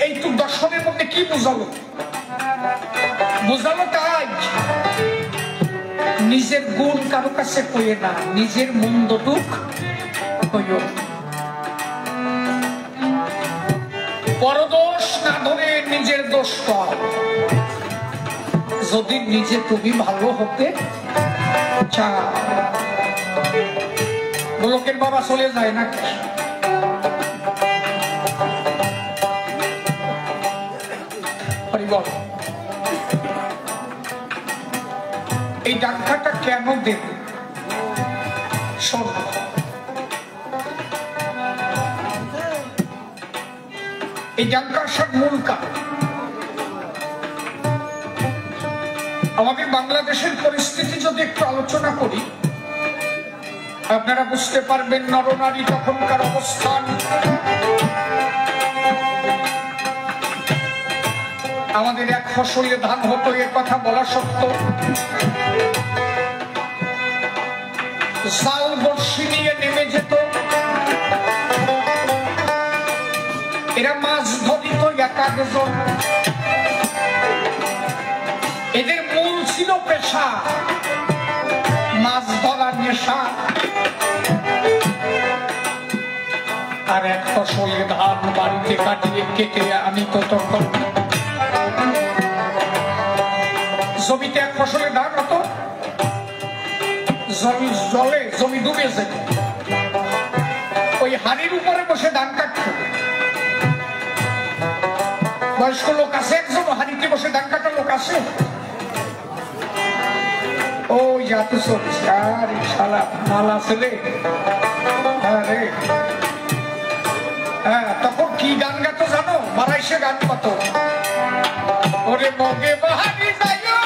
এইটুক দর্শনের মধ্যে কি বোঝালো? বোঝালো তাই নিজের গুণ কারো কাছে কইয়ে না, নিজের মন্দটুক কইও। পরদোষ না ধরে নিজের দোষ কর। যদি নিজে তুমি ভালো হতে চাও, লোকের বাবা চলে যায় না। এই ডাক্তারটা কেন দেবে? শোন, এই ডাক্তার সব মূল কারণ আমাদের বাংলাদেশের পরিস্থিতি যদি একটু আলোচনা করি, আপনারা বুঝতে পারবেন নরনারী তখনকার অবস্থান। আমাদের 1 ফসলে ধান হতো, এর কথা বলা সত্য। জাল বর্ষি নিয়ে নেমে যেত, এরা মাছ ধরিত 1 জন। এদের মূল ছিল পেশা মাছ ধরার নেশা। আর 1 ফসলে ধান বাড়িতে কাটিয়ে কেটে আনিত তখন। জমিতে 1 ফসলে ধান হতো, জলে জমি ডুবে যেত, ওই হাড়ির উপরে বসে ধান কাটত। বয়স্ক লোক আছে একজন, হাড়িতে বসে ধান কাটার লোক আছে। ওই যাতে চলছে আর শালা মালা ছেলে। হ্যাঁ, তখন কি গান গাতো মগে বাহারি যাইও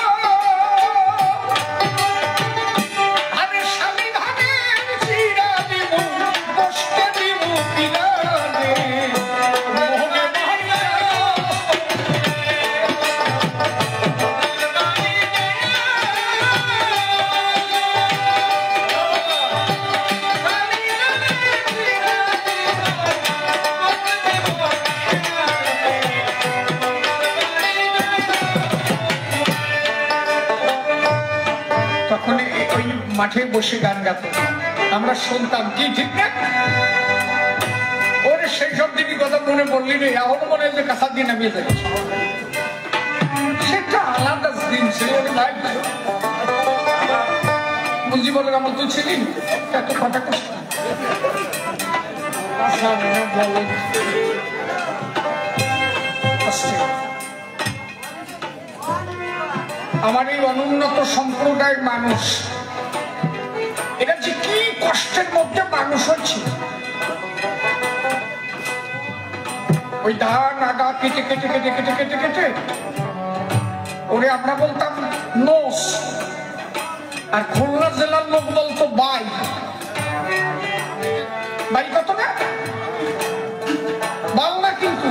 মাঠে বসে গান গাত আমরা শুনতাম কি ঠিক না ওরে সেই সব দিনই কথা মনে পড়লি রে এখন মনে হয় যে কাঁচা দিয়ে নামিয়ে যাচ্ছে সেটা আলাদা দিন ছিল ভাই মুজিবুর আমার তো ছিলি এত কথা কষ্ট আমার এই অনুন্নত সম্প্রদায়ের মানুষ এটা যে কি কষ্টের মধ্যে মানুষ হচ্ছে ওই ধান আগা কেটে কেটে কেটে কেটে কেটে কেটে ওরে আমরা বলতাম নোস আর খুলনা জেলার লোক বলতো বাই বাই কত না বাল না কিন্তু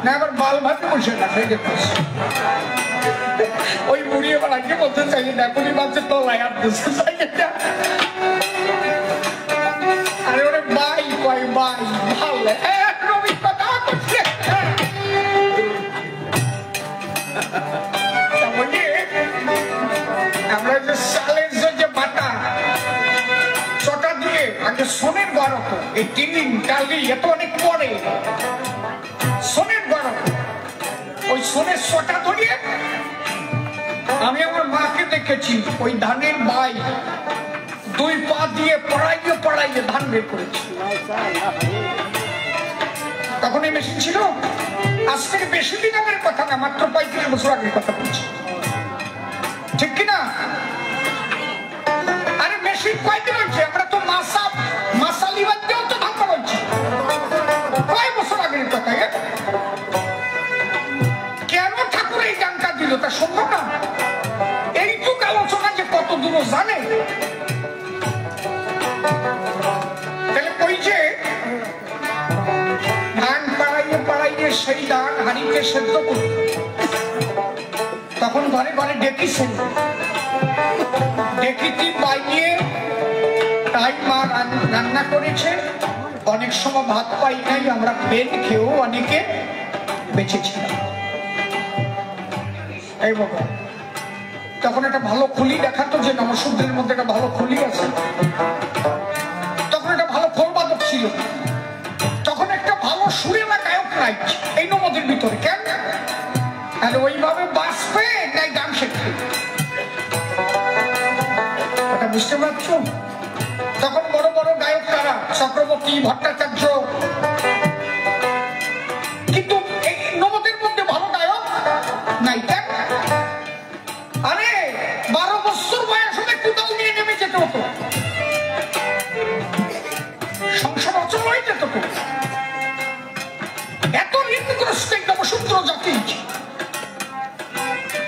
না এবার বাল ভাবে বসে না সেই দেখো ওই বুড়ি এবার আগে বলতে চাই দেখুনি বাচ্চা তলায় আর দিচ্ছে আরে ওরে বাই কয় বাই ভালো আমরা যে সালের যে বাটা চটা দিয়ে আগে সোনের বার হতো এই টিনিং টালি এত অনেক পরে সোনের বার হতো ওই সোনের চটা ধরিয়ে আমি আমার মাকে দেখেছি ওই ধানের বাই দুই পা দিয়ে পড়াইয়ে পড়াইয়ে ধান বের করেছি তখন এই মেশিন ছিল আজ থেকে বেশি দিন আগের কথা না মাত্র 35 বছর আগের কথা বলছি ঠিক কিনা আরে মেশিন কয়দিন হচ্ছে আমরা তো মাসালি বাদ দিয়েও তো ধান পাচ্ছি কয় বছর আগের কথা কেন ঠাকুর এই গানটা দিল তা সম্ভব না এইটুকু আলোচনা যে কত দূর জানে তাহলে ওই যে ধান পাড়াইয়ে পাড়াইয়ে সেই ধান হাড়িতে সেদ্ধ করত তখন ঘরে ঘরে ডেকি ছিল ডেকিটি বাইয়ে তাই মা রান্না করেছে অনেক সময় ভাত পাই নাই আমরা বেন খেয়েও অনেকে বেঁচেছিলাম এই বাবা তখন একটা ভালো খুলি দেখাতো যে নমশূদ্রের মধ্যে একটা ভালো খুলি আছে তখন একটা ভালো খোলবাদক ছিল তখন একটা ভালো সুরেলা গায়ক নাই এই নমদের ভিতরে কেন আর ওইভাবে বাঁচবে নাই গান শিখবে এটা বুঝতে পারছো তখন বড় বড় গায়ক তারা চক্রবর্তী ভট্টাচার্য কিন্তু এই নমদের মধ্যে ভালো গায়ক নাই কেন আরে 12 বছর বয়স হলে কোথাও নিয়ে নেমে যেতে হতো সংসার অচল হয়ে যেত এত ঋণগ্রস্ত নমশূদ্র জাতি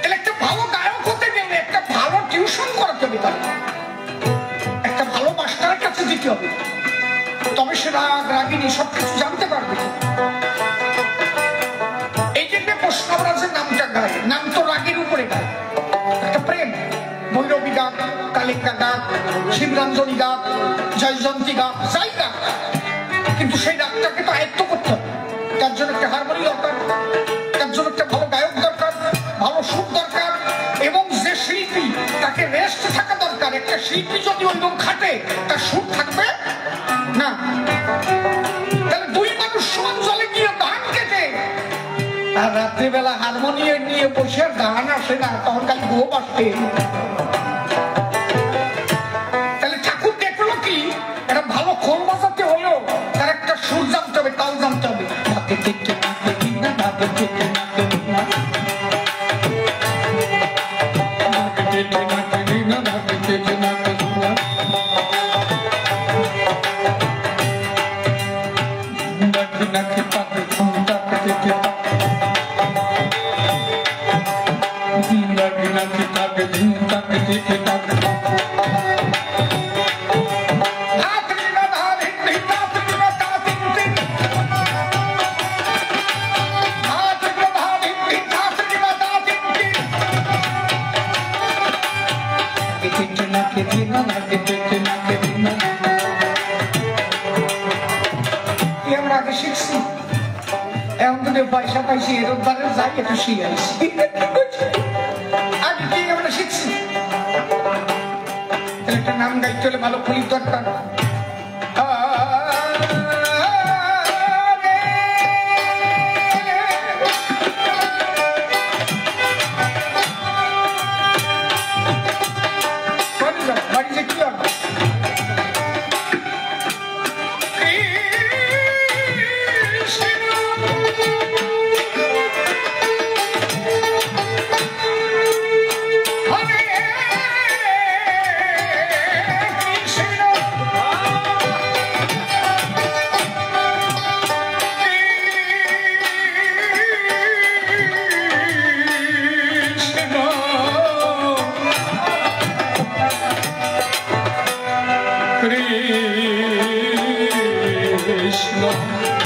একটা ভালো গায়ক হতে গেলে একটা ভালো টিউশন করাতে হবে তার একটা ভালো মাস্টারের কাছে দিতে হবে তবে সে রাগ রাগিনী সবকিছু জানতে পারবে এই যে কৃষ্ণরা যে নামটা গায় নাম তো রাগের উপরে গায় একটা প্রেম ভৈরবী গান কালিকা গান শিবরঞ্জনী গান জয়জন্তী গান যাই গান কিন্তু সেই রাগটাকে তো আয়ত্ত করতে হবে তার জন্য একটা হারমোনি দরকার তার জন্য একটা ভালো গায়ক দরকার ভালো সুর দরকার এবং যে শিল্পী তাকে রেস্ট থাকা দরকার একটা শিল্পী যদি ওইরকম খাটে তার সুর থাকবে না তাহলে দুই মানুষ সমান জলে গিয়ে ধান কেটে আর রাত্রিবেলা হারমোনিয়াম নিয়ে বসে গান আসে না তখন খালি ঘুম আসে তাহলে ঠাকুর দেখলো কি একটা ভালো খোল বাজাতে হলো তার একটা সুর জানতে হবে তাল জানতে হবে আমরা আগে শিখছি, এখন তো পয়সা পাইছি এর দ্বারা যাই একটু শিখাইছি, আগে কি আমরা শিখছি। একটা নাম গাইতে হলে ভালো খুলি দরকার। Krishna